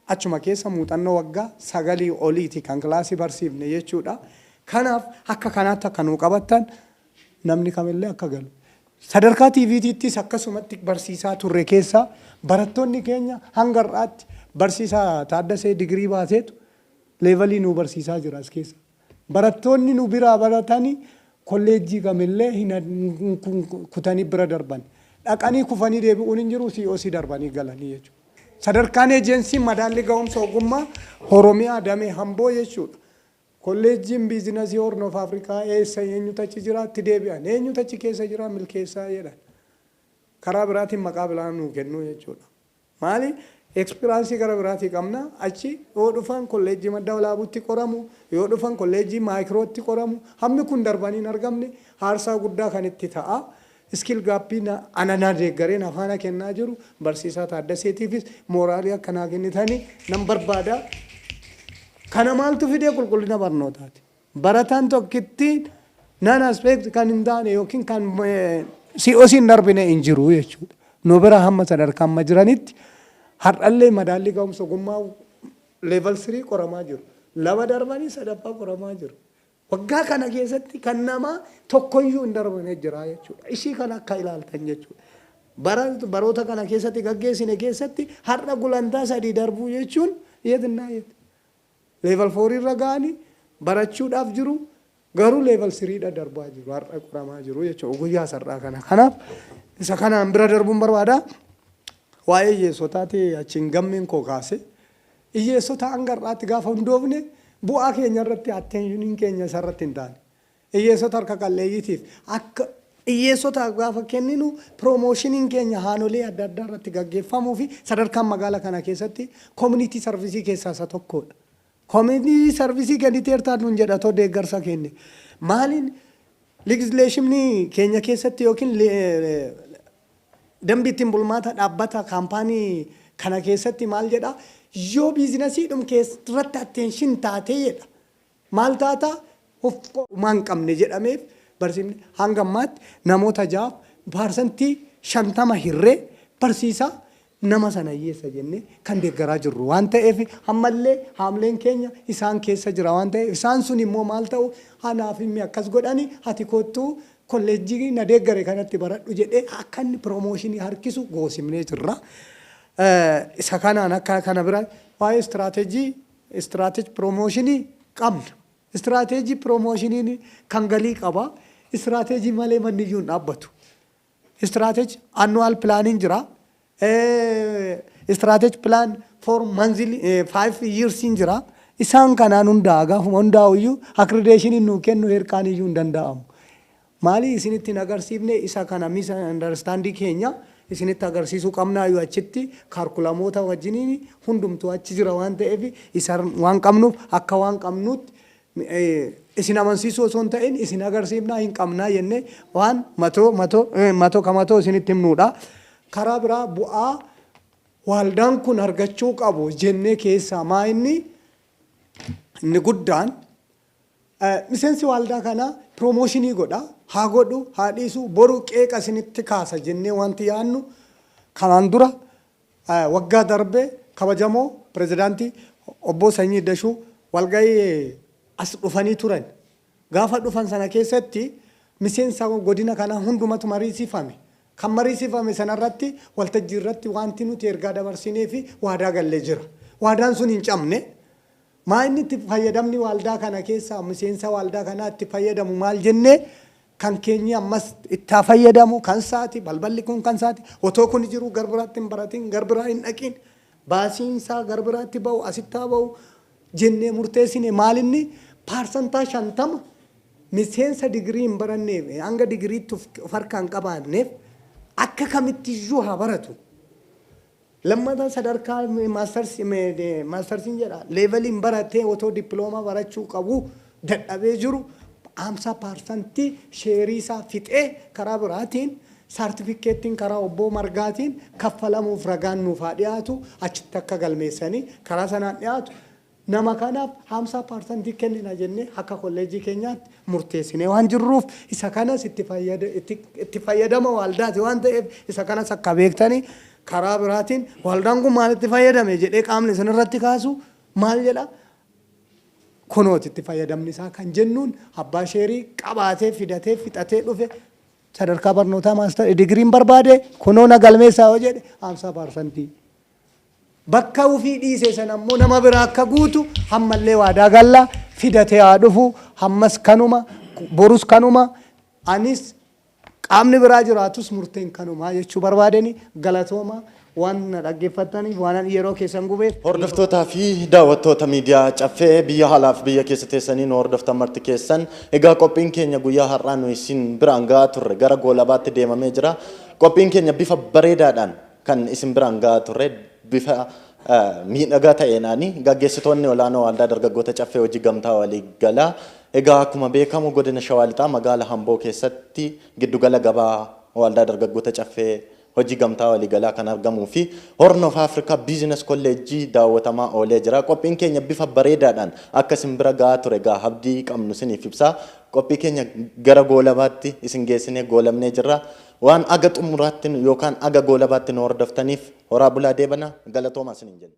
achuma keessa muuxannoo waggaa 9 oliiti kan kilaasii barsiifne jechuudha. Kanaaf akka kanaatti akka nuu qabattan namni kamillee akka galu. Sadarkaa TVTittis akkasumatti barsiisaa turre keessaa barattoonni keenya hanga har'aatti barsiisaa Taaddasee digirii baaseetu leevalii nuu barsiisaa jira as keessa. Barattoonni nu biraa baratanii kolleejjii kamillee hin kutanii bira darban. Dhaqanii kufanii deebi'uun hin jiru COC darbanii galanii jechuudha. Sadarkaan eejensii madaalli ga'umsa ogummaa Oromiyaa damee Hamboo jechuudha. kolleejjiin biizinasii Horn of Afrikaa eessa eenyutu achi jira itti deebi'an eenyutu achi keessa jira milkeessaa jedhan karaa biraatiin maqaa biraa nuu kennu jechuudha. Maali ekspiraansii gara biraatii qabna achi yoo dhufan kolleejjii madda walaabuutti qoramu yoo dhufan kolleejjii maayikirootti qoramu hammi kun darbanii hin argamne haarsaa guddaa kan itti ta'a. Iskil gaappii ananaa deeggareen afaana kennaa jiru barsiisaa Taaddaseetiifis mooraalii akkanaa kennitanii nan barbaada. Kana maaltu fidee qulqullina barnootaati. Barataan tokkitti nan aspekt kan hin taane yookiin kan COC hin darbine hin jiru jechuudha. Nu bira hamma sadarkaa amma jiranitti har'allee madaalli ga'umsa ogummaa level 3 qoramaa jiru. Lama darbanii sadaffaa qoramaa jiru. Waggaa kana keessatti kan nama tokkoyyuu hin darbine jira jechuudha. Ishii kana akka ilaaltan jechuudha. Baroota kana keessatti gaggeessine keessatti har'a gulantaa 3 darbuu jechuun yeetinnaa yeeti. Level 4 irra ga'anii barachuudhaaf jiru garuu level 3 dha darbaa jiru har'a qoramaa jiru jechuudha. Guyyaa sarraa kana. Kanaaf isa kanaan bira darbuun barbaada. Waa'ee hiyyeessotaati achiin gammeen koo kaase. Hiyyeessota hangarraatti gaafa hundoofne bu'aa keenya irratti attenshiniin keenya isarratti hin taane. Hiyyeessota harka qalleeyyiitiif akka hiyyeessota gaafa kenninu piroomoshiniin keenya haanolee adda addaa irratti gaggeeffamuu fi sadarkaan magaalaa kana keessatti koomunitii sarvisii keessaa isa tokkodha. Koomunitii sarvisii kenniteertaa nuun jedhatoo deeggarsa kenne. Maaliin legislationii keenya keessatti yookiin dambi ittiin bulmaata dhaabbata kaampaanii kana keessatti maal jedha yoo biizinasii dhum keessatti attention taatee jedha maal taata maan qabne jedhameef barsiifne hanga ammaatti namoota 50% hirree barsiisaa nama sana hiyyeessa jennee kan deeggaraa jirru waan ta'eef ammallee haamleen keenya isaan keessa jira waan ta'eef isaan sun immoo maal ta'u hanaaf himmi akkas godhani ati kottuu kolleejjii na deeggare kanatti baradhu jedhee akka inni piroomooshinii harkisu goosimnee jirra. Isa kanaan akka kana bira waa'ee istiraatejii piroomooshinii qabna. Istiraatejii piroomooshinii kan galii qaba. Istiraatejii malee manni iyyuu hin dhaabbatu. Istiraatejii annual pilaaniin jira. Istiraatejii pilaan for monthly 5 years jira. Isaan kanaan hundaa'u iyyuu akkrediteeshinii nuu kennu hirkaan iyyuu hin danda'amu. Maali isinitti agarsiifne isa kana misunderstanding keenya isinitti agarsiisuu qabnaa yoo achitti kaalkulamoota wajjiniin hundumtuu achi jira waan ta'eef isa waan qabnuuf akka waan qabnuutti isin amansiisuu osoo hin ta'in isin agarsiifnaa hin qabnaa jennee waan matoo isinitti himnuudha. Karaa biraa bu'aa waldaan kun argachuu qabu jennee keessaa maa inni guddaan miseensi waldaa kana piroomooshinii godha. Haa godhu haa dhiisu boru qeeqa isinitti kaasa jennee wanti yaannu kanaan dura waggaa darbee kabajamoo pirezidaantii obbo Sanyii Dashuu walgahii as dhufanii turan. Gaafa dhufan sana keessatti miseensa godina kana hundumatu mariisifame. Kan mariisifame sanarratti waltajjii irratti wanti nuti ergaa dabarsinee fi waadaa gallee jira. Waadaan sun hin cabne. Maa inni itti fayyadamni waldaa kana keessaa miseensa waldaa kanaa itti fayyadamu maal jennee kan keenya ammas itti fayyadamu kan saati balballi kun kan saati otoo kun jiru garbiraatti hin baratin garbiraa hin dhaqin baasiinsaa garbiraatti ba'u asittaa ba'u jennee murteessine maalinni paarsantaa 50 miseensa digirii hin baranneef hanga digiriitti of harkaan qabaanneef akka kamitti iyyuu haa baratu. Lammata sadarkaa maastarsiin jedha leeveliin baratee otoo dippiloomaa barachuu qabu dadhabee jiru 50% sheerii isaa fixee karaa biraatiin saartifikeettiin karaa obbo Margaatiin kaffalamuuf ragaan nuuf haa dhiyaatu achitti akka galmeessanii karaa sanaan dhiyaatu nama kanaaf 50% kennina jennee akka kolleejjii keenyaatti murteessinee waan jirruuf isa kanas itti fayyadama waldaati waan ta'eef isa kanas akka beektanii karaa biraatiin waldaan kun maalitti fayyadame jedhee qaamni isinirratti kaasu maal jedha kunooti itti fayyadamni isaa kan jennuun abbaa sheerii qabaatee fidatee fixatee dhufe sadarkaa barnootaa maastar digiriin barbaade kunoo na galmeessaa yoo jedhe 50% bakka ofii dhiisee sana ammoo nama biraa akka guutu hammallee waadaa gallaa fidatee haa dhufu hammas kanuma borus kanuma anis qaamni biraa jiraatus murteen kanumaa jechuu barbaadeni galatooma waan dhaggeeffataniif waan yeroo keessan gubeef. Hordoftootaa fi daawwattoota miidiyaa caffee biyya alaaf biyya keessa teessanii nu hordoftan marti keessan egaa qophiin keenya guyyaa har'aa nu isin biraan gahaa turre gara goolabaatti deemamee jira. Qophiin keenya bifa bareedaadhaan kan isin biraan gahaa turre bifa miidhagaa ta'eenaani gaggeessitoonni olaanoo waldaa dargaggoota caffee hojii gamtaa walii galaa. Egaa akkuma beekamu godina Shawaa Lixaa magaalaa Hamboo keessatti giddugala gabaa waldaa dargaggoota caffee hojii gamtaa walii galaa kan argamuu fi Horn of Africa Business College daawwatamaa oolee jira. Qophiin keenya bifa bareedaadhaan akka isin bira gahaa ture egaa abdii qabnu isiniif ibsaa. Qophii keenya gara goolabaatti isin geessinee goolamnee jirra. Waan aga xumuraatti yookaan aga goolabaatti nu hordoftaniif horaa bulaa deebana galatoomaa isiniin jenna.